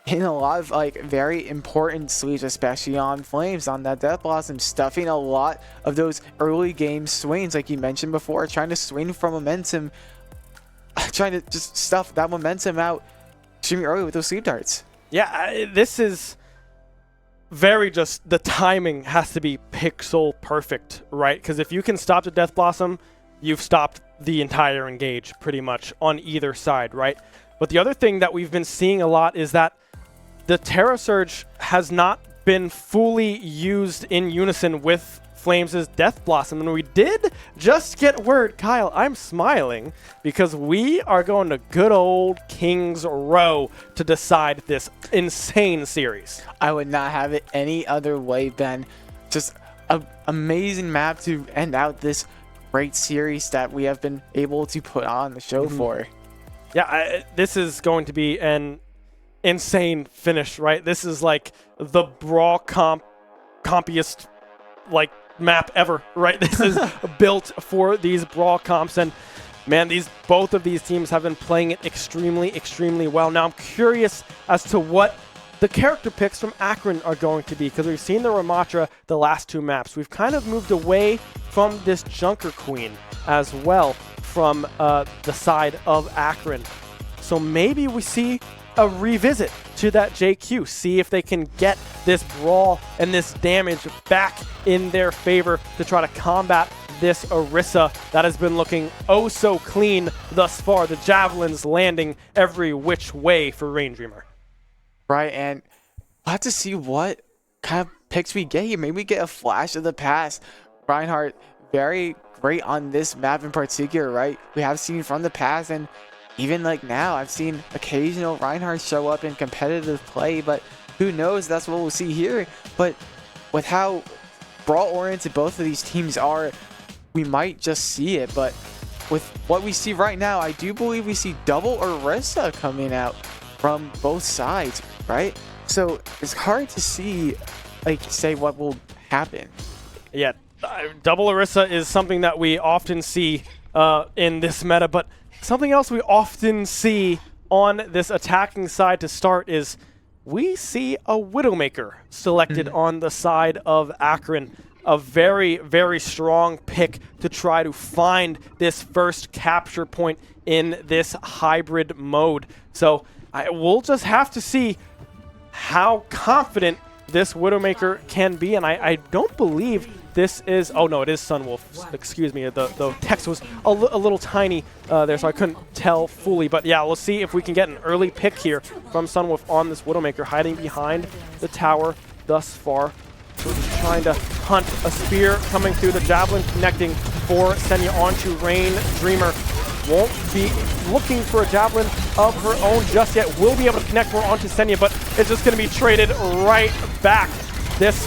in a lot of like very important sweeps, especially on Flames, on that Death Blossom, stuffing a lot of those early game swings, like you mentioned before, trying to swing from momentum, trying to just stuff that momentum out extremely early with those sweep darts. Yeah, this is very just, the timing has to be pixel perfect, right? Because if you can stop the Death Blossom, you've stopped the entire engage pretty much on either side, right? But the other thing that we've been seeing a lot is that the Terra Surge has not been fully used in unison with Flames' Death Blossom. And we did just get word, Kyle, I'm smiling, because we are going to good old Kings Row to decide this insane series. I would not have it any other way, Ben. Just an amazing map to end out this great series that we have been able to put on the show for. Yeah, this is going to be an insane finish, right? This is like the brawl compiest like map ever, right? This is built for these brawl comps, and man, both of these teams have been playing it extremely well. Now I'm curious as to what the character picks from Akron are going to be, because we've seen the Ramatra the last 2 maps. We've kind of moved away from this Junker Queen as well from the side of Akron. So maybe we see a revisit to that JQ, see if they can get this brawl and this damage back in their favor to try to combat this Orisa that has been looking oh so clean thus far. The javelins landing every which way for Rain Dreamer. Right, and we'll have to see what kind of picks we get here. Maybe we get a flash of the past. Reinhardt, very great on this map in particular, right? We have seen from the past, and even like now, I've seen occasional Reinhardt show up in competitive play, but who knows? That's what we'll see here. But with how brawl-oriented both of these teams are, we might just see it. But with what we see right now, I do believe we see double Orisa coming out from both sides, right? So it's hard to see, like, say what will happen. Yeah, double Orisa is something that we often see in this meta, but something else we often see on this attacking side to start is we see a Widowmaker selected on the side of Akron. A very strong pick to try to find this first capture point in this hybrid mode. So we'll just have to see how confident this Widowmaker can be, and I don't believe this is, oh no, it is Sunwolf, excuse me, the text was a little tiny there, so I couldn't tell fully, but yeah, we'll see if we can get an early pick here from Sunwolf on this Widowmaker, hiding behind the tower thus far. So just trying to hunt a spear coming through, the Javelin connecting for Senya onto Rain Dreamer. Won't be looking for a Javelin of her own just yet. Will be able to connect more onto Senya, but it's just going to be traded right back. This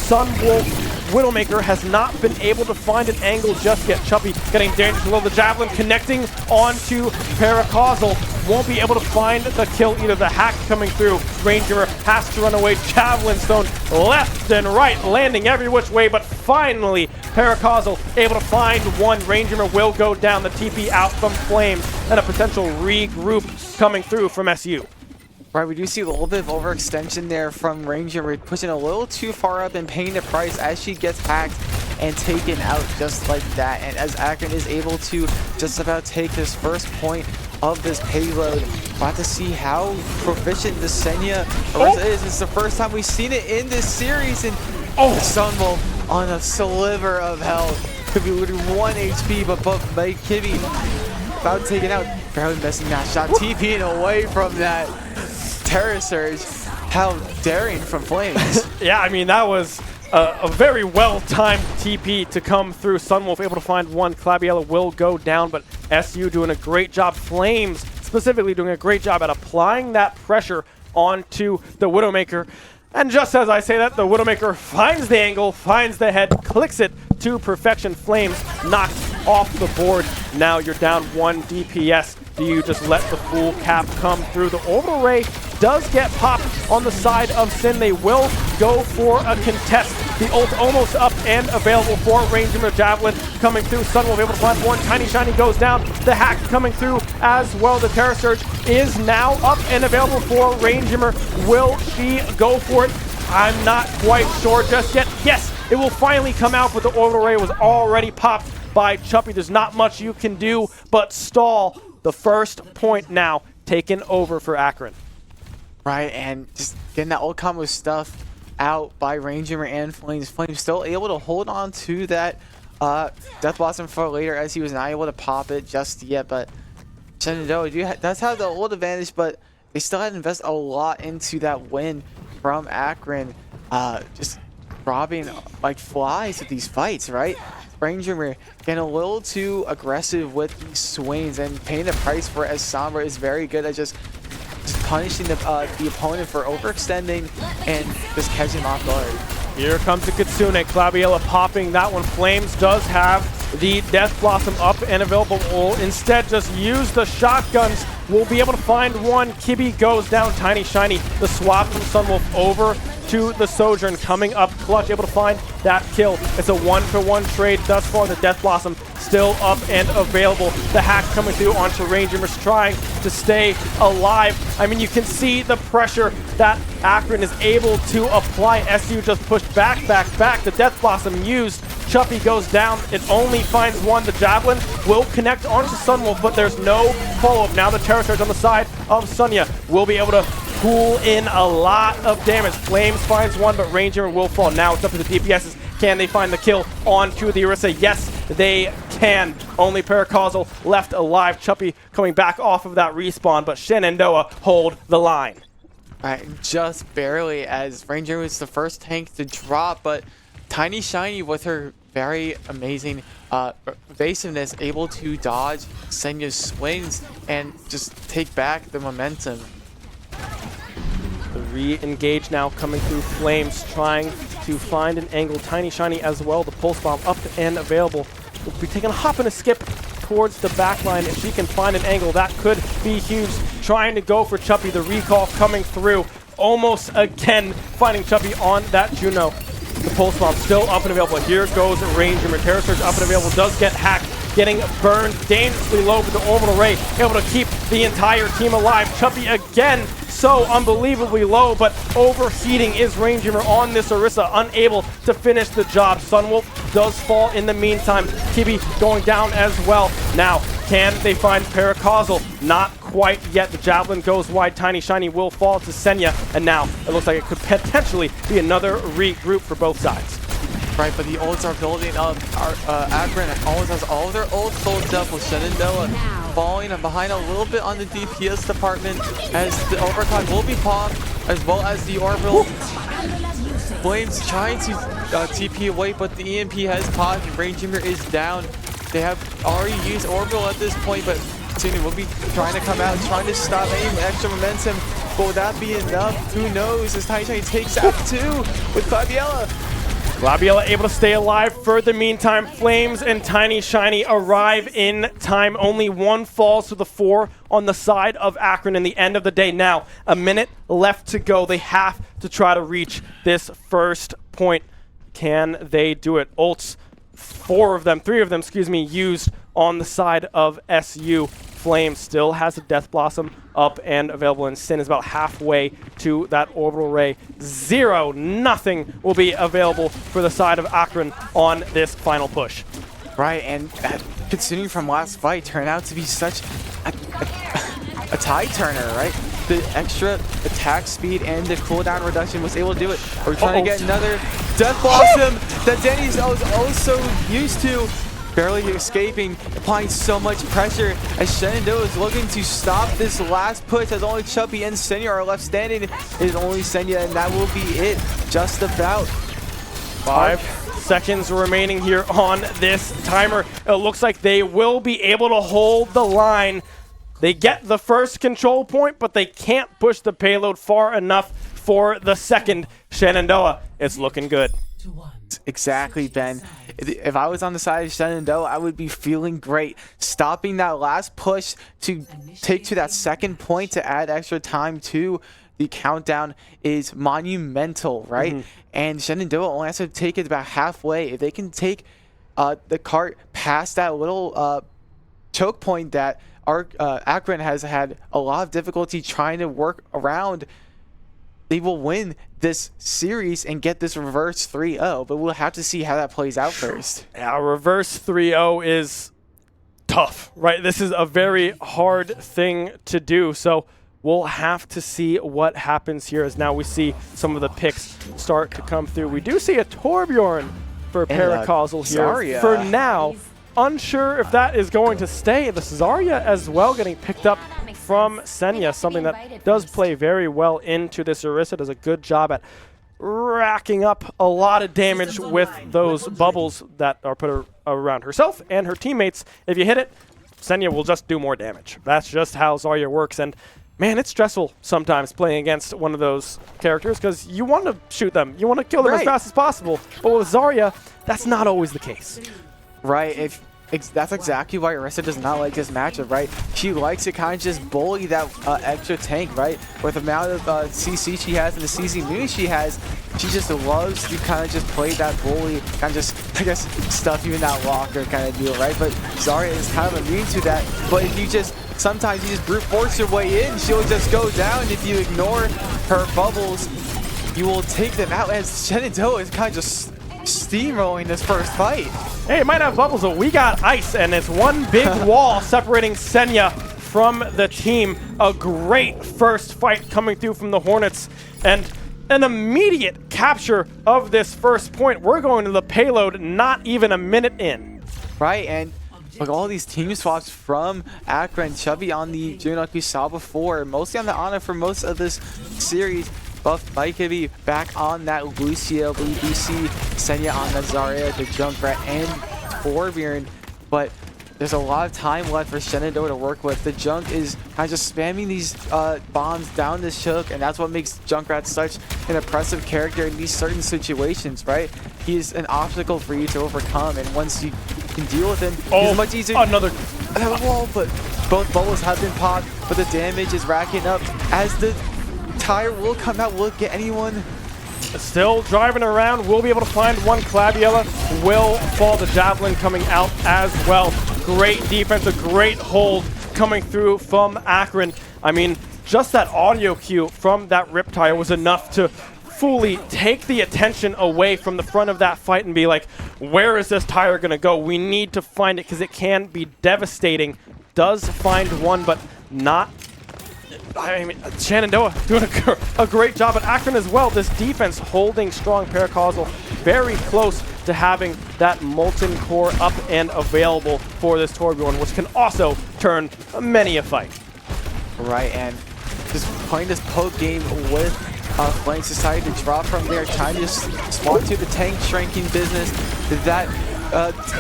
Sunwolf Widowmaker has not been able to find an angle just yet. Chuppy getting dangerous below, the Javelin connecting onto Paracausal. Won't be able to find the kill either. The hack coming through. Ranger has to run away. Javelin Stone left and right, landing every which way, but finally Paracausal able to find one. Ranger will go down. The TP out from Flames and a potential regroup coming through from SU. Right, we do see a little bit of overextension there from Ranger. We're pushing a little too far up and paying the price as she gets hacked and taken out just like that. And as Akron is able to just about take this first point of this payload, about to see how proficient the Senya is. It's the first time we've seen it in this series. And Sunwolf on a sliver of health. Could be literally 1 HP, but by Kibby about taken out. Barely missing that shot. TPing away from that Terror Surge. How daring from Flames. Yeah, I mean, that was a very well-timed TP to come through. Sunwolf able to find one. Clabiella will go down, but SU doing a great job. Flames specifically doing a great job at applying that pressure onto the Widowmaker. And just as I say that, the Widowmaker finds the angle, finds the head, clicks it to perfection. Flames knocked off the board. Now you're down 1 DPS. Do you just let the full cap come through? The orbital ray does get popped on the side of Sin. They will go for a contest. The ult almost up and available for Ranger. Javelin coming through. Sunwolf able to find one. Tiny Shiny goes down. The hack coming through as well. The Terror Surge is now up and available for Ranger. Will she go for it? I'm not quite sure just yet. Yes, it will finally come out, but the orbital ray was already popped by Chuppy. There's not much you can do but stall. The first point now taken over for Akron. Right, and just getting that old combo stuff out by Ranger and Flames. Flames still able to hold on to that Death Blossom for later, as he was not able to pop it just yet. But Shenandoah does have the old advantage, but they still had to invest a lot into that win from Akron. Just robbing like flies at these fights, right? Ranger getting a little too aggressive with these swings and paying the price for it, as Sombra is very good at just punishing the opponent for overextending and just catching him off guard. Here comes the Kitsune. Clabiella popping that one. Flames does have the Death Blossom up and available. Will instead just use the shotguns. We'll be able to find one. Kibby goes down. Tiny Shiny. The swap from Sunwolf over to the Sojourn, coming up clutch, able to find that kill. It's a 1-for-1 trade thus far. The Death Blossom still up and available. The hack coming through onto Rangers, trying to stay alive. I mean, you can see the pressure that Akron is able to apply. SU just pushed back. The Death Blossom used. Chuppy goes down. It only finds one. The Javelin will connect onto Sunwolf, but there's no follow-up. Now the Terror Surge on the side of Sunya will be able to pull in a lot of damage. Flames finds one, but Ranger will fall. Now it's up to the DPSs. Can they find the kill onto the Orisa? Yes, they can. Only Paracausal left alive. Chuppy coming back off of that respawn, but Shenandoah hold the line. Right, just barely, as Ranger was the first tank to drop, but Tiny Shiny with her very amazing evasiveness, able to dodge Senya's swings and just take back the momentum. The re-engage now coming through. Flames trying to find an angle. Tiny Shiny as well. The pulse bomb up and available. Will be taking a hop and a skip towards the back line. If she can find an angle, that could be huge. Trying to go for Chuppy. The recall coming through. Almost again finding Chuppy on that Juno. The pulse bomb still up and available. Here goes Ranger. Terror Surge up and available. Does get hacked. Getting burned dangerously low with the orbital ray. Able to keep the entire team alive. Chuppy again so unbelievably low, but overheating is Ranger on this Orisa, unable to finish the job. Sunwolf does fall in the meantime. Kibby going down as well. Now Can they find Paracausal? Not quite yet. The Javelin goes wide. Tiny Shiny will fall to Senya. And now it looks like it could potentially be another regroup for both sides. Right, but the ults are building up. Akron always has all of their ults built up with Shenandoah falling behind a little bit on the DPS department as the overclock will be popped, as well as the orbital. Flames trying to TP away, but the EMP has popped. Range Jimmer is down. They have already used orbital at this point, but Tuna will be trying to come out, trying to stop any extra momentum. But will that be enough? Who knows? As Tiny Shiny takes out 2 with Fabiella. Labiella able to stay alive for the meantime. Flames and Tiny Shiny arrive in time. Only one falls to the 4 on the side of Akron in the end of the day. Now, a minute left to go. They have to try to reach this first point. Can they do it? Ults, 3 of them, excuse me, used on the side of SU. Flame still has a Death Blossom up and available, and Sin is about halfway to that orbital ray. 0-0 will be available for the side of Akron on this final push. Right, and considering from last fight, turned out to be such a tide turner, right? The extra attack speed and the cooldown reduction was able to do it. We're trying to get another Death Blossom that Denny's also used to. Barely escaping, applying so much pressure as Shenandoah is looking to stop this last push, as only Chubby and Senya are left standing. It is only Senya, and that will be it, just about. 5 seconds remaining here on this timer. It looks like they will be able to hold the line. They get the first control point, but they can't push the payload far enough for the second. Shenandoah, it's looking good. Exactly, Ben. If I was on the side of Shenandoah, I would be feeling great. Stopping that last push to take to that second point to add extra time to the countdown is monumental, right? And Shenandoah only has to take it about halfway. If they can take the cart past that little choke point that Akron has had a lot of difficulty trying to work around, they will win this series and get this reverse 3-0, but we'll have to see how that plays out first. Yeah, reverse 3-0 is tough, right? This is a very hard thing to do, so we'll have to see what happens here as now we see some of the picks start to come through. We do see a Torbjorn for Paracausal here. Zarya. For now, unsure if that is going to stay. The Zarya as well getting picked up from Senya, something that does play very well into this. Orisa does a good job at racking up a lot of damage with those bubbles that are put around herself and her teammates. If you hit it, Senya will just do more damage. That's just how Zarya works, and man, it's stressful sometimes playing against one of those characters because you want to shoot them, you want to kill them as fast as possible, but with Zarya, that's not always the case. Right, that's exactly why Orisa does not like this matchup, right? She likes to kind of just bully that extra tank, right? With the amount of CC she has and the CC move she has, she just loves to kind of just play that bully, kind of just, I guess, stuff you in that locker kind of deal, right? But Zarya is kind of immune to that. But if you just, sometimes you just brute force your way in, she'll just go down. If you ignore her bubbles, you will take them out, as Shenandoah is kind of just steamrolling this first fight. Hey, it might have bubbles, but we got ice, and it's one big wall separating Senya from the team. A great first fight coming through from the Hornets, and an immediate capture of this first point. We're going to the payload not even a minute in. Right, and look, all these team swaps from Akron. Chubby on the June like we saw before, mostly on the Ana for most of this series. Buff Mike could be back on that Lucio, but we do see Senya on that Zarya, the Junkrat, and Torbjorn. But there's a lot of time left for Shenandoah to work with. The Junk is kind of just spamming these bombs down this hook, and that's what makes Junkrat such an impressive character in these certain situations, right? He's an obstacle for you to overcome, and once you can deal with him, he's much easier. Another wall, but both bubbles have been popped, but the damage is racking up as the tire will come out. Will it get anyone? Still driving around. We'll be able to find one. Claviella will fall. The Javelin coming out as well. Great defense, a great hold coming through from Akron. I mean, just that audio cue from that Rip Tire was enough to fully take the attention away from the front of that fight and be like, where is this tire going to go? We need to find it because it can be devastating does find one, but not. I mean, Shenandoah doing a great job at Akron as well. This defense holding strong Paracausal very close to having that Molten Core up and available for this Torbjorn, which can also turn many a fight. Right, and just playing this poke game with Flame Society to drop from there, trying to just spawn to the tank shrinking business that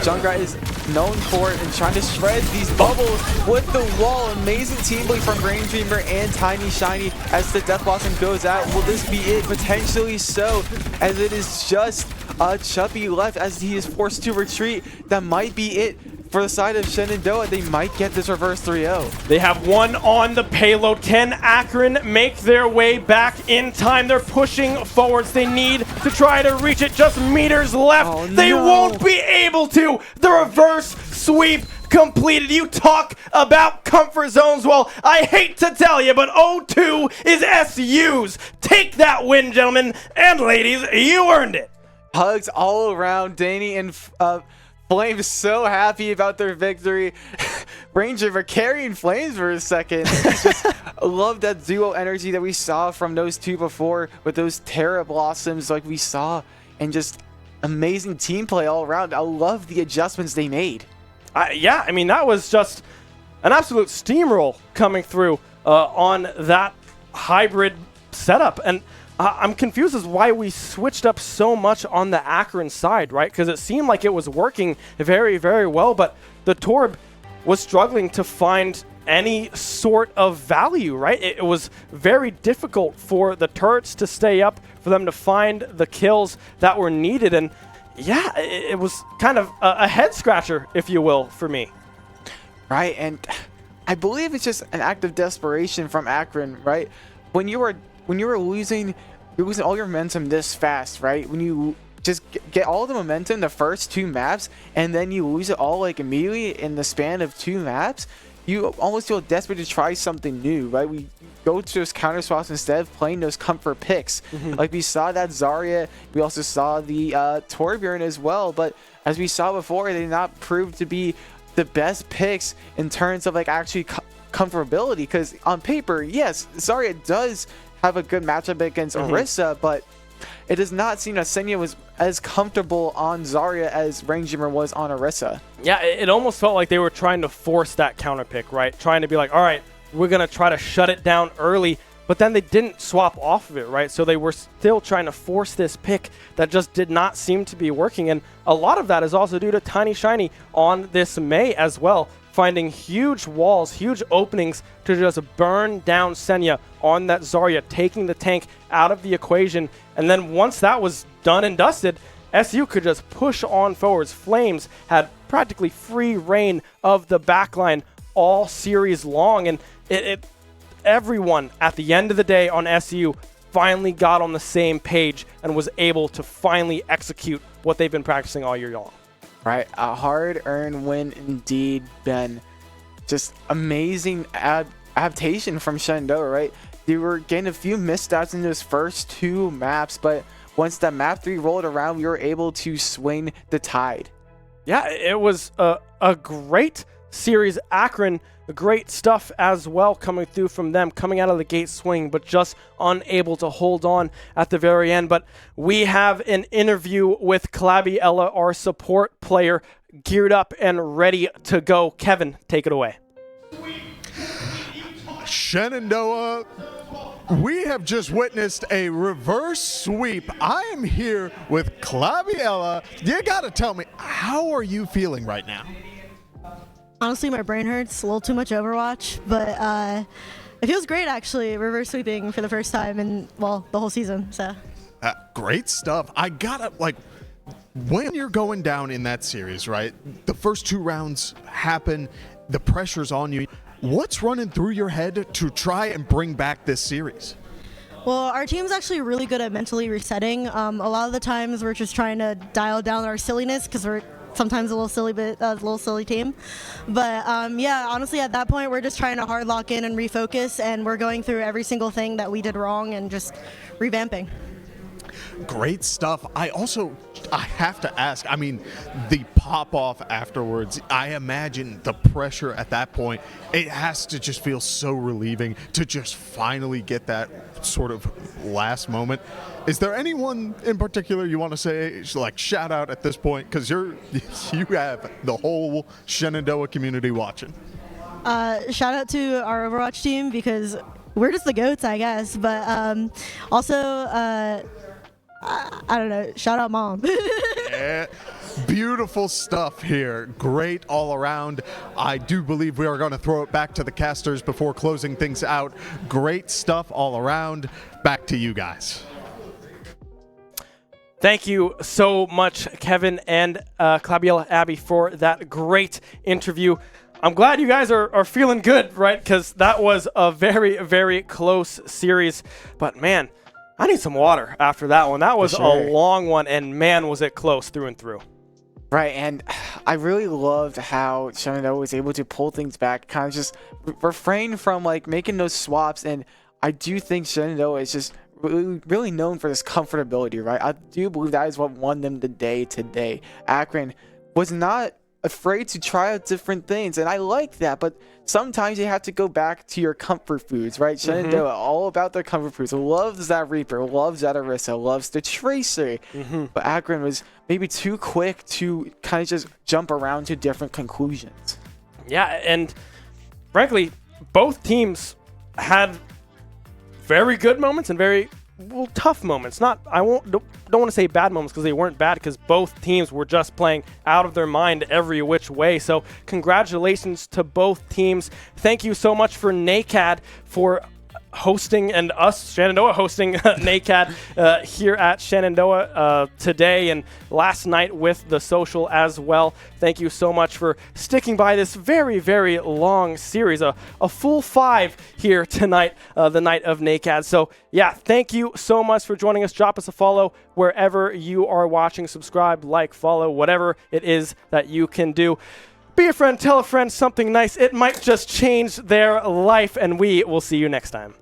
Junkrat is known for, and trying to shred these bubbles with the wall. Amazing team play from Rain Dreamer and Tiny Shiny as the Death Blossom goes out. Will this be it? Potentially so, as it is just Chubby left as he is forced to retreat. That might be it for the side of Shenandoah. They might get this reverse 3-0. They have one on the payload. Can Akron make their way back in time? They're pushing forwards. They need to try to reach it. Just meters left. Oh, they no. won't be able to. The reverse sweep completed. You talk about comfort zones. Well, I hate to tell you, but 0-2 is SU's. Take that win, gentlemen and ladies. You earned it. Hugs all around. Danny and Flames so happy about their victory. Ranger carrying Flames for a second. Just love that duo energy that we saw from those two before with those Terra Blossoms like we saw, and just amazing team play all around. I love the adjustments they made. Yeah, I mean, that was just an absolute steamroll coming through on that hybrid setup. And I'm confused as why we switched up so much on the Akron side, right? Because it seemed like it was working very, very well, but the Torb was struggling to find any sort of value, right? It was very difficult for the turrets to stay up, for them to find the kills that were needed. And yeah, it was kind of a head scratcher, if you will, for me. Right, and I believe it's just an act of desperation from Akron, right? When you were losing, you're losing all your momentum this fast, right? When you just get all the momentum the first two maps, and then you lose it all like immediately in the span of two maps, you almost feel desperate to try something new, right? We go to those counter swaps instead of playing those comfort picks. Like we saw that Zarya, we also saw the Torbjorn as well, but as we saw before, they did not prove to be the best picks in terms of like actually comfortability, because on paper, yes, Zarya does have a good matchup against Orisa, but it does not seem that Senya was as comfortable on Zarya as Ranger was on Orisa. Yeah, it almost felt like they were trying to force that counter pick, right? Trying to be like, all right, we're going to try to shut it down early, but then they didn't swap off of it, right? So they were still trying to force this pick that just did not seem to be working. And a lot of that is also due to Tiny Shiny on this Mei as well, finding huge walls, huge openings to just burn down Senya on that Zarya, taking the tank out of the equation. And then once that was done and dusted, SU could just push on forwards. Flames had practically free reign of the backline all series long, and everyone at the end of the day on SU finally got on the same page and was able to finally execute what they've been practicing all year long. Right, a hard-earned win indeed, Ben. Just amazing adaptation from Shenandoah, right? They were getting a few missteps in those first two maps, but once that map 3 rolled around, we were able to swing the tide. Yeah, it was a great series. Akron, great stuff as well coming through from them, coming out of the gate swing, but just unable to hold on at the very end. But we have an interview with Clabiella, our support player, geared up and ready to go. Kevin, take it away. Shenandoah, we have just witnessed a reverse sweep. I am here with Clabiella. You gotta tell me, how are you feeling right now? Honestly, my brain hurts. A little too much Overwatch, but it feels great actually, reverse sweeping for the first time in, well, the whole season. So Great stuff. I gotta, like, when you're going down in that series, right? The first 2 rounds happen, the pressure's on you. What's running through your head to try and bring back this series? well, our team's actually really good at mentally resetting. A lot of the times we're just trying to dial down our silliness because we're sometimes a little silly team. But yeah, honestly, at that point, we're just trying to hard lock in and refocus, and we're going through every single thing that we did wrong and just revamping. Great stuff. I also I have to ask, I mean, the pop-off afterwards, I imagine the pressure at that point, it has to just feel so relieving to just finally get that sort of last moment. Is there anyone in particular you want to say, like, shout out at this point? Because you have the whole Shenandoah community watching. Shout out to our Overwatch team because we're just the GOATs, I guess. But also, I don't know, shout out Mom. Yeah. Beautiful stuff here. Great all around. I do believe we are going to throw it back to the casters before closing things out. Great stuff all around. Back to you guys. Thank you so much, Kevin and Clabiella Abby, for that great interview. I'm glad you guys are feeling good, right? Because that was a very, very close series. But, man, I need some water after that one. That was a long one, and, man, was it close through and through. Right, and I really loved how Shenandoah was able to pull things back, kind of just refrain from, like, making those swaps. And I do think Shenandoah is just really known for this comfortability, right? I do believe that is what won them the day today. Akron was not afraid to try out different things, and I like that, but sometimes you have to go back to your comfort foods, right? Shenandoah, all about their comfort foods, loves that Reaper, loves that Orisa, loves the Tracer, but Akron was maybe too quick to kind of just jump around to different conclusions. Yeah, and frankly, both teams had very good moments and very tough moments. Don't want to say bad moments because they weren't bad, because both teams were just playing out of their mind every which way. So congratulations to both teams. Thank you so much for NECC for hosting, and us, Shenandoah, hosting NECC here at Shenandoah today and last night with the social as well. Thank you so much for sticking by this very, very long series, a full 5 here tonight, the night of NECC. So yeah, thank you so much for joining us. Drop us a follow wherever you are watching. Subscribe, like, follow, whatever it is that you can do. Be a friend, tell a friend something nice. It might just change their life, and we will see you next time.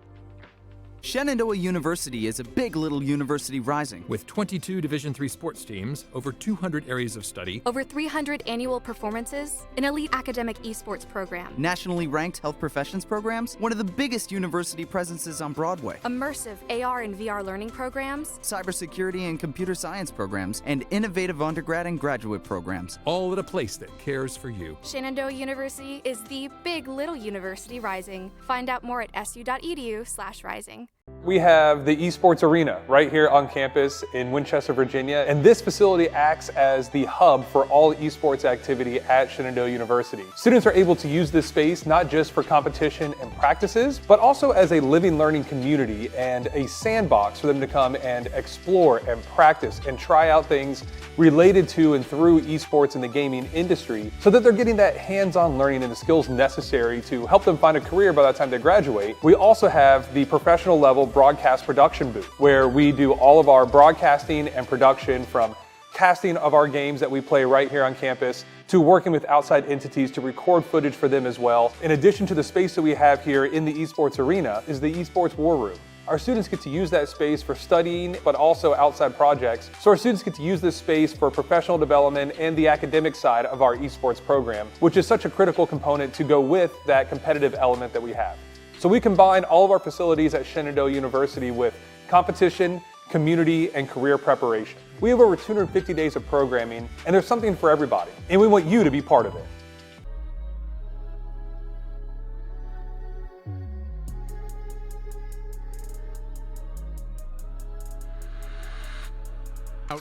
Shenandoah University is a big little university rising. With 22 Division III sports teams, over 200 areas of study, over 300 annual performances, an elite academic esports program, nationally ranked health professions programs, one of the biggest university presences on Broadway, immersive AR and VR learning programs, cybersecurity and computer science programs, and innovative undergrad and graduate programs. all at a place that cares for you. Shenandoah University is the big little university rising. Find out more at su.edu/rising. We have the Esports Arena right here on campus in Winchester, Virginia, and this facility acts as the hub for all esports activity at Shenandoah University. Students are able to use this space not just for competition and practices, but also as a living learning community and a sandbox for them to come and explore and practice and try out things related to and through esports in the gaming industry, so that they're getting that hands-on learning and the skills necessary to help them find a career by the time they graduate. We also have the professional level broadcast production booth, where we do all of our broadcasting and production, from casting of our games that we play right here on campus to working with outside entities to record footage for them as well. In addition to the space that we have here in the Esports Arena is the Esports War Room. Our students get to use that space for studying, but also outside projects. So our students get to use this space for professional development and the academic side of our esports program, which is such a critical component to go with that competitive element that we have. So we combine all of our facilities at Shenandoah University with competition, community, and career preparation. We have over 250 days of programming, and there's something for everybody, and we want you to be part of it.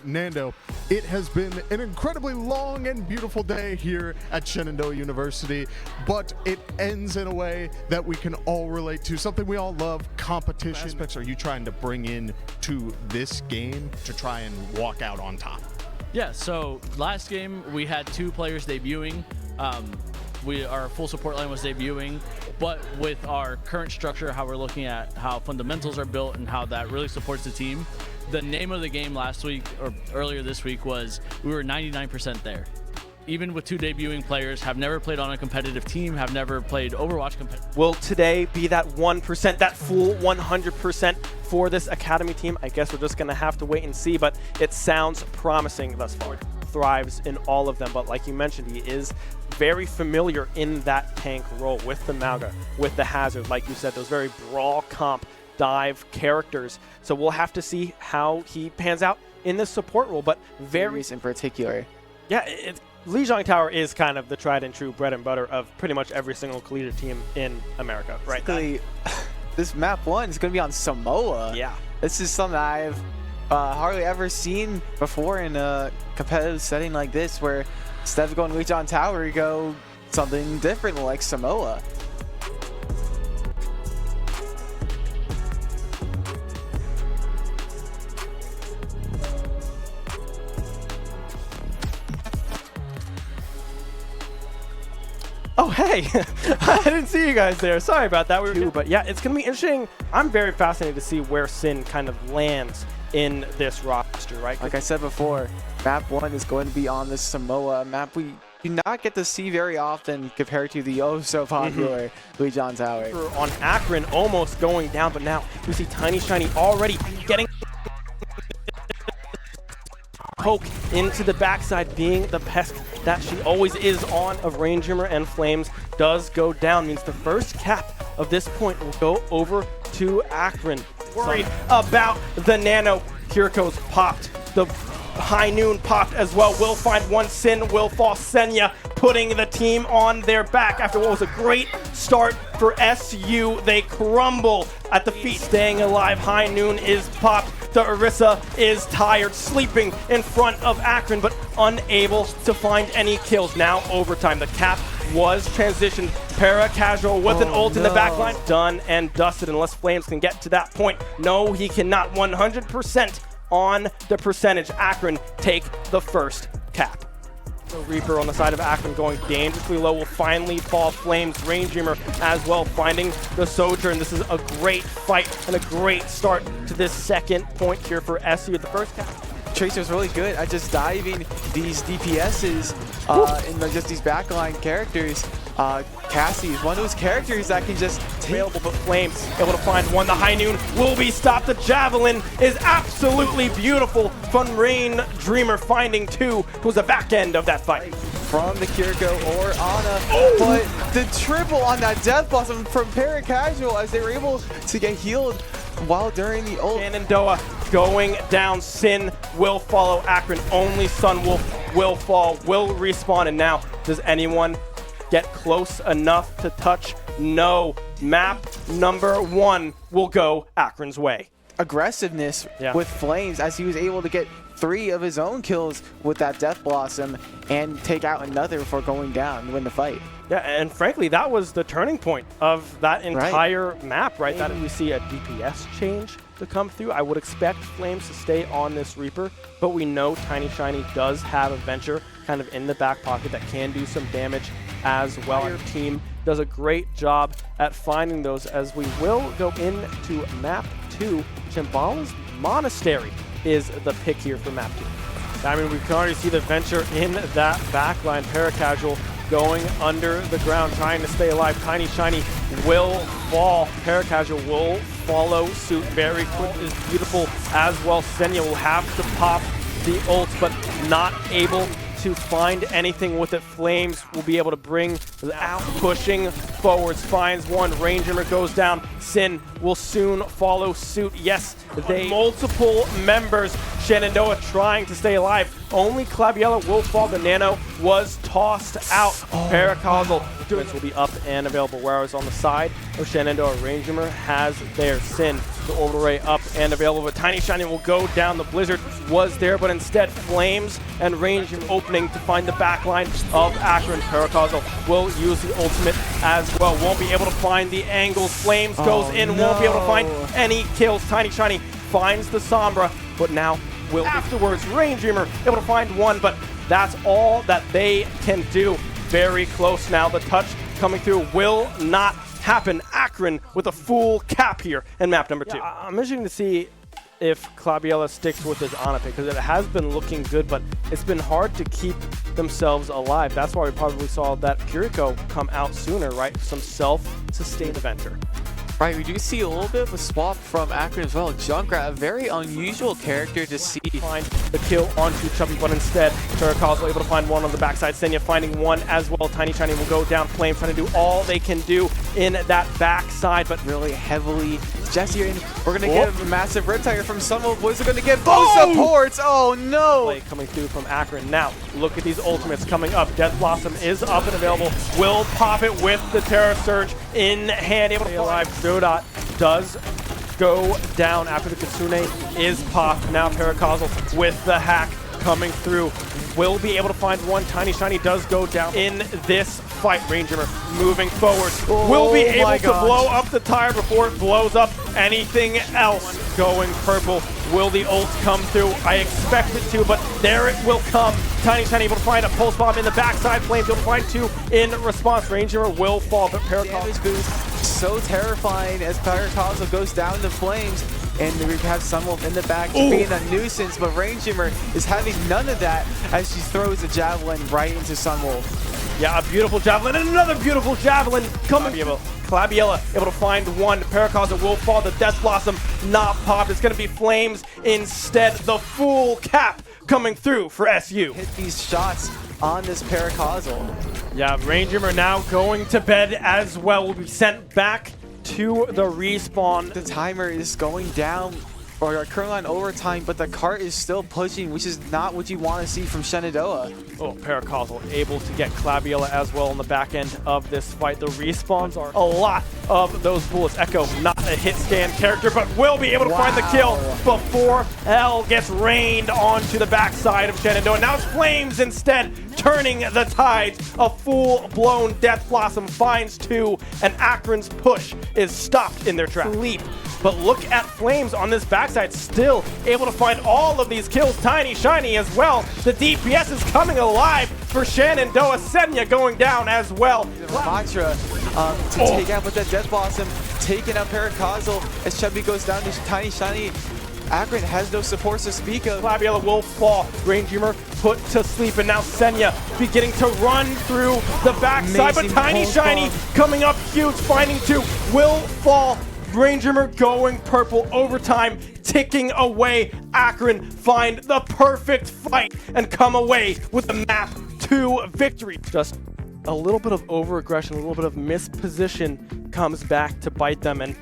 Nando, it has been an incredibly long and beautiful day here at Shenandoah University, but it ends in a way that we can all relate to, something we all love: competition. What aspects are you trying to bring in to this game to try and walk out on top? Yeah, so last game we had 2 players debuting. Our full support line was debuting, but with our current structure, how we're looking at how fundamentals are built and how that really supports the team, the name of the game last week or earlier this week was we were 99% there. Even with 2 debuting players, have never played on a competitive team, have never played Overwatch competitive. Will today be that 1%, that full 100% for this Academy team. I guess we're just going to have to wait and see, but it sounds promising thus far. Thrives in all of them, but like you mentioned, he is very familiar in that tank role with the Mauga, with the Hazard, like you said, those very brawl comp dive characters. So we'll have to see how he pans out in the support role, but very in particular. Yeah, Lijiang Tower is kind of the tried and true bread and butter of pretty much every single collegiate team in America, right? Basically, this map 1 is going to be on Samoa. Yeah. This is something I've hardly ever seen before in a competitive setting like this, where instead of going Lijiang Tower, you go something different like Samoa. Oh, hey, I didn't see you guys there. Sorry about that. But yeah, it's going to be interesting. I'm very fascinated to see where Sin kind of lands in this roster, right? Like I said before, map 1 is going to be on the Samoa map we do not get to see very often compared to the so popular Lijiang Tower. On Akron, almost going down, but now we see Tiny Shiny already getting poke into the backside, being the pest that she always is on of Rain Dreamer, and Flames does go down. Means the first cap of this point will go over to Akron. Worried about the Nano. Kiriko's popped. The High Noon popped as well. Will find one. Sin will fall. Senya putting the team on their back after what was a great start for SU. They crumble at the feet. Staying alive. High Noon is popped. The Orisa is tired, sleeping in front of Akron, but unable to find any kills. Now overtime. The cap was transitioned. Para-casual with an ult in the backline. Done and dusted unless Flames can get to that point. No, he cannot. 100% on the percentage. Akron take the first cap. The Reaper on the side of Akron going dangerously low will finally fall. Flames, Rain Dreamer as well finding the Sojourn. This is a great fight and a great start to this second point here for SU at the first cap. Tracer's really good at just diving these DPSs in just these backline characters. Cassie is one of those characters that can just available, but Flames able to find one. The High Noon will be stopped. The Javelin is absolutely beautiful from Rain Dreamer finding two, who's the back end of that fight. From the Kiriko or Ana, but the triple on that Death Blossom from Para-Casual as they were able to get healed while during the ult. Shenandoah going down. Sin will follow Akron. Only Sunwolf will fall, will respawn, and now does anyone get close enough to touch? No. Map number 1 will go Akron's way. Aggressiveness with Flames as he was able to get 3 of his own kills with that Death Blossom and take out another before going down to win the fight. Yeah, and frankly, that was the turning point of that entire map, right? That we see a DPS change to come through. I would expect Flames to stay on this Reaper, but we know Tiny Shiny does have a Venture kind of in the back pocket that can do some damage as well. Our team does a great job at finding those as we will go into map 2. Chimbala's Monastery is the pick here for map 2. I mean, we can already see the Venture in that backline. Para-Casual going under the ground, trying to stay alive. Tiny Shiny will fall. Para-Casual will follow suit. Very quick is beautiful as well. Senya will have to pop the ult, but not able to find anything with it. Flames will be able to bring out, pushing forwards, finds one. Rain Dreamer goes down. Sin will soon follow suit. Yes, they multiple members. Shenandoah trying to stay alive. Only Claviella will fall. The Nano was tossed out. Para-Casual will be up and available. Whereas on the side of Shenandoah, Rain Dreamer has their Sin. The Orbital Ray up and available, but Tiny Shiny will go down. The Blizzard was there, but instead Flames and Rain Dreamer opening to find the backline of Akron. Para-Casual will use the ultimate as well. Won't be able to find the angles. Flames goes in, won't be able to find any kills. Tiny Shiny finds the Sombra, but now will afterwards. Rain Dreamer able to find one, but that's all that they can do. Very close now. The touch coming through will not happen. Akron with a full cap here in map number 2. Yeah, I'm interested to see if Claviella sticks with his Ana pick, because it has been looking good, but it's been hard to keep themselves alive. That's why we probably saw that Kiriko come out sooner, right? Some self-sustained adventure. Right, we do see a little bit of a swap from Akron as well. Junkrat, a very unusual character to see. Find the kill onto Chubby, but instead, Terracausal able to find one on the backside. Senya finding one as well. Tiny Shiny will go down. Flames trying to do all they can do in that backside, but really heavily Jesse in. We're going to get a massive Riptire from Sunwolf. What is it going to get? Both supports! Oh no! Play coming through from Akron. Now, look at these ultimates coming up. Death Blossom is up and available. Will pop it with the Terra Surge in hand. Able to stay alive. Zodot does go down after the Kitsune is popped. Now Paracausal with the hack coming through. Will be able to find one. Tiny Shiny does go down in this fight. Ranger moving forward. Will be able to blow up the tire before it blows up anything else. Going purple. Will the ult come through? I expect it to, but there it will come. Tiny Shiny able to find a pulse bomb in the backside. Flames able to find two in response. Ranger will fall, but Paracausal boost so terrifying as Paracausal goes down to Flames. And we have Sunwolf in the back being a nuisance, but Rainjimmer is having none of that as she throws a javelin right into Sunwolf. Yeah, a beautiful javelin and another beautiful javelin coming. Clabiella able to find one. Paracausal will fall. The Death Blossom not popped. It's going to be Flames instead. The full cap coming through for SU. Hit these shots on this Paracausal. Yeah, Rainjimmer now going to bed as well. Will be sent back to the respawn. The timer is going down, or currently on overtime, but the cart is still pushing, which is not what you want to see from Shenandoah. Oh, Paracausal able to get Clabiella as well on the back end of this fight. The respawns are a lot of those bullets. Echo, not a hit scan character, but will be able to find the kill before L gets rained onto the backside of Shenandoah. Now it's Flames instead, turning the tides. A full-blown Death Blossom finds two, and Akron's push is stopped in their tracks. But look at Flames on this backside, still able to find all of these kills. Tiny Shiny as well. The DPS is coming alive for Shenandoah. Senya going down as well. Mantra to take out with that Death Blossom, taking out Paracausal as Chubby goes down to Tiny Shiny. Akron has no supports to speak of. Clabiella will fall. Rainjimmer put to sleep, and now Senya beginning to run through the backside. But Tiny Shiny coming up huge, finding two, will fall. Rainjimmer going purple, overtime ticking away. Akron find the perfect fight and come away with the map 2 victory. Just a little bit of over-aggression, a little bit of misposition comes back to bite them and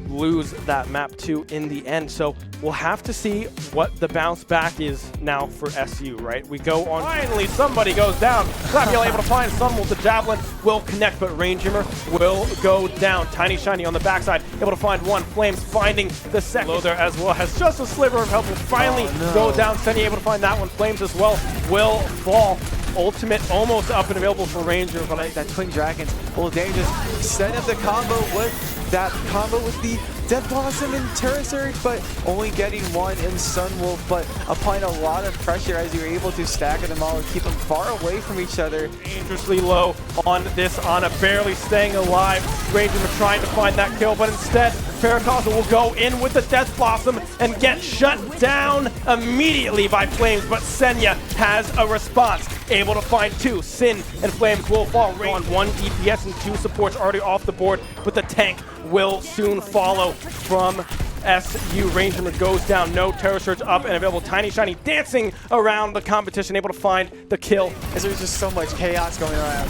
lose that map 2 in the end. So we'll have to see what the bounce back is now for SU, right? We go on. Finally, somebody goes down. Clabiella able to find Sunwolf. The javelin will connect, but Rainjimmer will go down. Tiny Shiny on the backside, able to find one. Flames finding the second. Low there as well, has just a sliver of help. Will finally go down. Senya able to find that one. Flames as well will fall. Ultimate almost up and available for Ranger, but that Twin Dragons, a little dangerous. Setting up the combo with the Death Blossom and Terra Surge, but only getting one in Sunwolf, but applying a lot of pressure as you're able to stagger them all and keep them far away from each other. Dangerously low on this Ana, barely staying alive. Ranger trying to find that kill, but instead Paracausal will go in with the Death Blossom and get shut down immediately by Flames, but Senya has a response. Able to find two. Sin and Flames will fall. On one DPS and two supports already off the board, but the tank will soon follow from SU. Ranger goes down. No Terror Surge up and available. Tiny Shiny dancing around the competition, able to find the kill. As there's just so much chaos going around.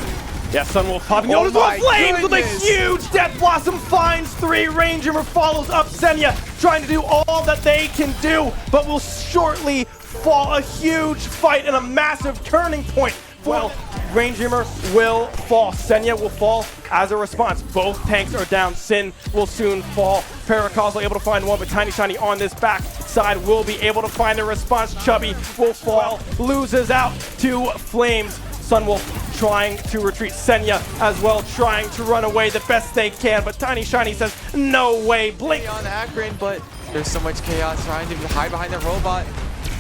Yeah, Sunwolf popping out as well. Flames with a huge Death Blossom finds three. Ranger follows up Senya, trying to do all that they can do, but will shortly fall. A huge fight and a massive turning point. Well, Rainjimmer will fall. Senya will fall as a response. Both tanks are down. Sin will soon fall. Paracausal able to find one, but Tiny Shiny on this back side will be able to find a response. Chubby will fall. Loses out to Flames. Sunwolf trying to retreat. Senya as well trying to run away the best they can, but Tiny Shiny says, no way. Blink on Akron, but there's so much chaos trying to hide behind the robot.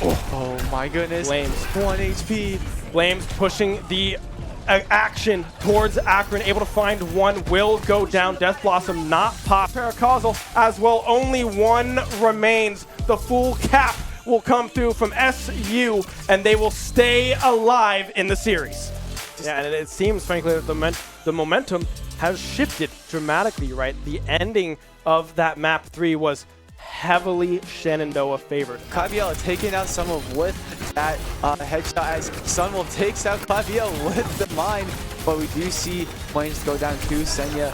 Oh my goodness. Flames. 1 HP. Flames pushing the action towards Akron, able to find one, will go down. Death Blossom not pop. Paracausal as well, only one remains. The full cap will come through from SU, and they will stay alive in the series. Yeah, and it seems, frankly, that the momentum has shifted dramatically, right? The ending of that map 3 was heavily Shenandoah favored. Claviella taking out Sunwolf with that headshot as Sunwolf takes out Claviella with the mine, but we do see Flames go down to Senya.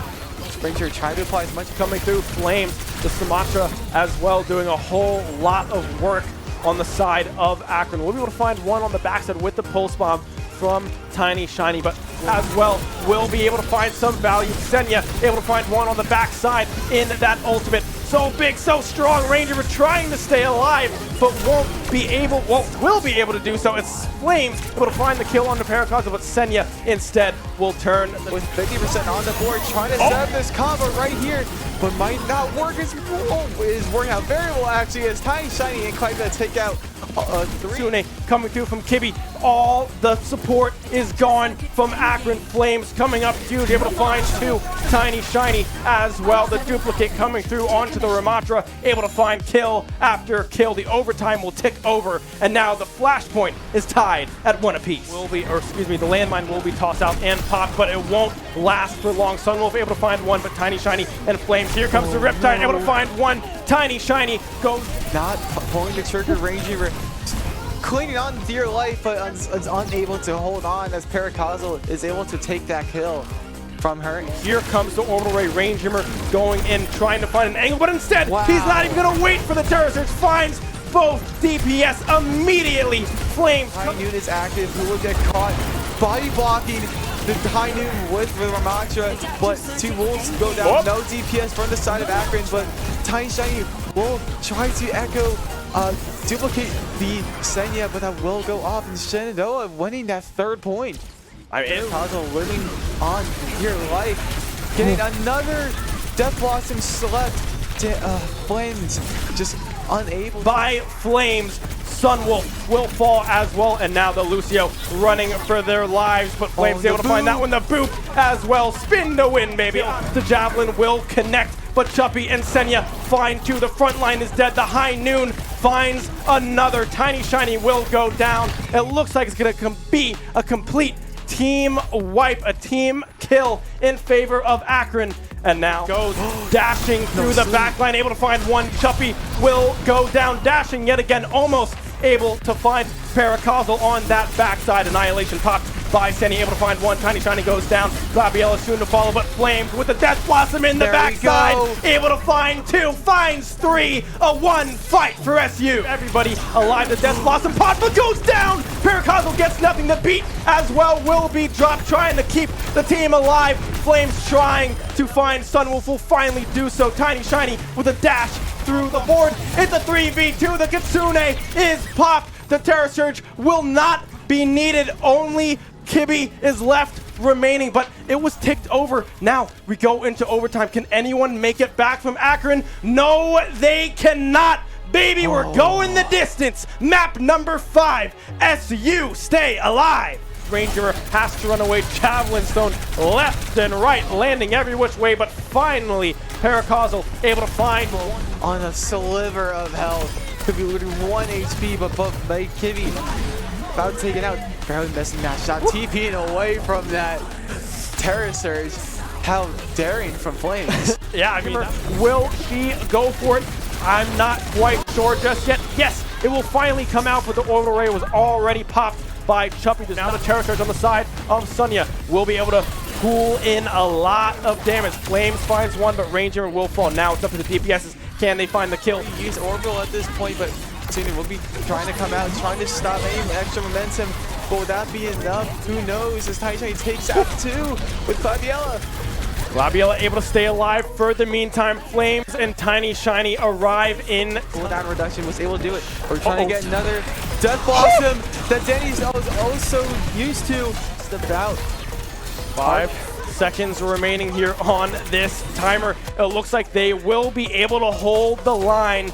Sprinter trying to apply as much Coming through Flames, the Sumatra as well doing a whole lot of work on the side of Akron. We'll be able to find one on the backside with the pulse bomb from Tiny Shiny, but as well we'll be able to find some value. Senya able to find one on the backside in that ultimate. So big, so strong. Ranger trying to stay alive, but won't be able, well, will be able to do so. It's Flames able to find the kill on the Paracosm, but Senya instead will turn. With 50% on the board, trying to set up this combo right here, but might not work. It's working out very well actually as Tiny Shiny and Clive to take out 3. Sune coming through from Kibby. All the support is gone from Akron. Flames coming up huge, able to find 2. Tiny Shiny as well. The duplicate coming through onto the Ramatra, able to find kill after kill. The overtime will tick over, and now the flashpoint is tied at 1 apiece. The landmine will be tossed out and popped, but it won't last for long. Sunwolf able to find 1, but Tiny Shiny and Flames. Here comes the Riptide, able to find 1. Tiny Shiny goes. Not pulling the trigger, Ranger clinging on to your life, but is unable to hold on as Paracosm is able to take that kill from her. Here comes the Orbital Ray. Rangehammer going in, trying to find an angle, but instead, he's not even going to wait for the Terror Surge. Finds both DPS immediately. Flames. High Noon is active. Who will get caught body blocking the High Noon with the Ramatra, but 2 wolves go down. No DPS from the side of Akron, but Tiny Shiny will try to echo, duplicate the Senya, but that will go off, and Shenandoah winning that 3rd point. I mean, Paracosm living on your life, getting another Death Blossom select to Flames, just unable. By Flames, Sunwolf will fall as well, and now the Lucio running for their lives, but Flames able to find that one. The boop as well, spin to win, baby. The Javelin will connect, but Chuppy and Senya find 2. The front line is dead. The High Noon finds another. Tiny Shiny will go down. It looks like it's going to be a complete team wipe, a team kill in favor of Akron. And now goes dashing through the back line, able to find 1. Chuppy will go down, dashing yet again, almost able to find Paracosm on that backside. Annihilation popped by Senya, able to find 1. Tiny Shiny goes down. Glabiella soon to follow, but Flames with the Death Blossom in the backside, able to find 2, finds 3. A 1 fight for SU. Everybody alive. The Death Blossom pot, but goes down. Paracosm gets nothing. The beat as well will be dropped, trying to keep the team alive. Flames trying to find Sunwolf, will finally do so. Tiny Shiny with a dash through the board. It's a 3v2. The Kitsune is popped. The Terror Surge will not be needed. Only Kibby is left remaining, but it was ticked over. Now we go into overtime. Can anyone make it back from Akron? No, they cannot. Baby, we're going the distance. Map number 5. SU, stay alive. Ranger has to run away. Javelin Stone left and right, landing every which way, but finally Paracosm able to find on a sliver of health. Could be losing 1 HP, but by Kibby about taken out. Barely missing that shot. TPing away from that Terror Surge. How daring from Flames. Yeah, I mean, will she go for it? I'm not quite sure just yet. Yes, it will finally come out, but the Orbital Ray was already popped by Chuppy. Now the Terror Surge on the side of Sunya will be able to pull in a lot of damage. Flames finds 1, but Ranger will fall. Now it's up to the DPSs. Can they find the kill? Use Orbital at this point, but Tuna will be trying to come out, trying to stop any extra momentum. But will that be enough? Who knows? As Tiny Shiny takes out 2 with Glabiella. Glabiella able to stay alive for the meantime. Flames and Tiny Shiny arrive in. Cooldown reduction was able to do it. We're trying to get another Death Blossom that Denny's also used to. Just about 5 seconds remaining here on this timer. It looks like they will be able to hold the line.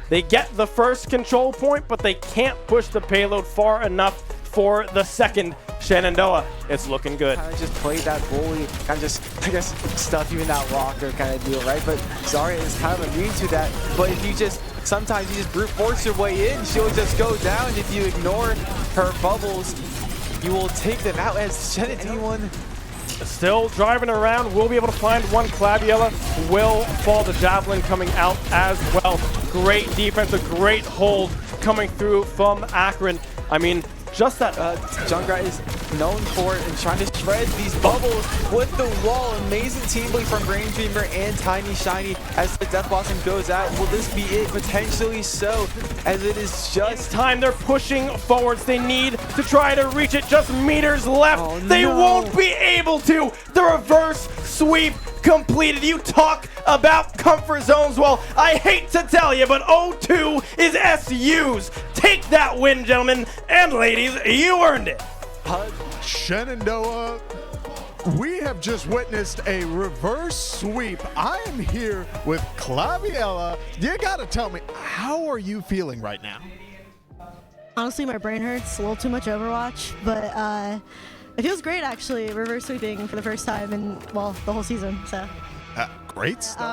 They get the first control point, but they can't push the payload far enough for the second. Shenandoah, it's looking good. Kind of just played that bully, kind of just, I guess, stuff you in that locker kind of deal, right? But Zarya is kind of immune to that. But if you just, sometimes you just brute force your way in, she'll just go down. If you ignore her bubbles, He will take them out as Shenandoah Still driving around, will be able to find one. Claviella will fall. The Javelin coming out as well. Great defense, a great hold coming through from Akron. I mean, just that Junkrat is known for it and trying to shred these bubbles with the wall. Amazing team play from Brain Dreamer and Tiny Shiny as the Death Blossom goes out. Will this be it? Potentially so, as it is just time. They're pushing forwards. They need to try to reach it. Just meters left. Oh, they no. won't be able to. The reverse sweep completed. You talk about comfort zones. Well, I hate to tell you, but O2 is SU's. Take that win, gentlemen and ladies. You earned it. Shenandoah, we have just witnessed a reverse sweep. I am here with Claviella. You gotta tell me, how are you feeling right now? Honestly, my brain hurts. A little too much Overwatch, but it feels great actually. Reverse sweeping for the first time in, well, the whole season. So Great stuff.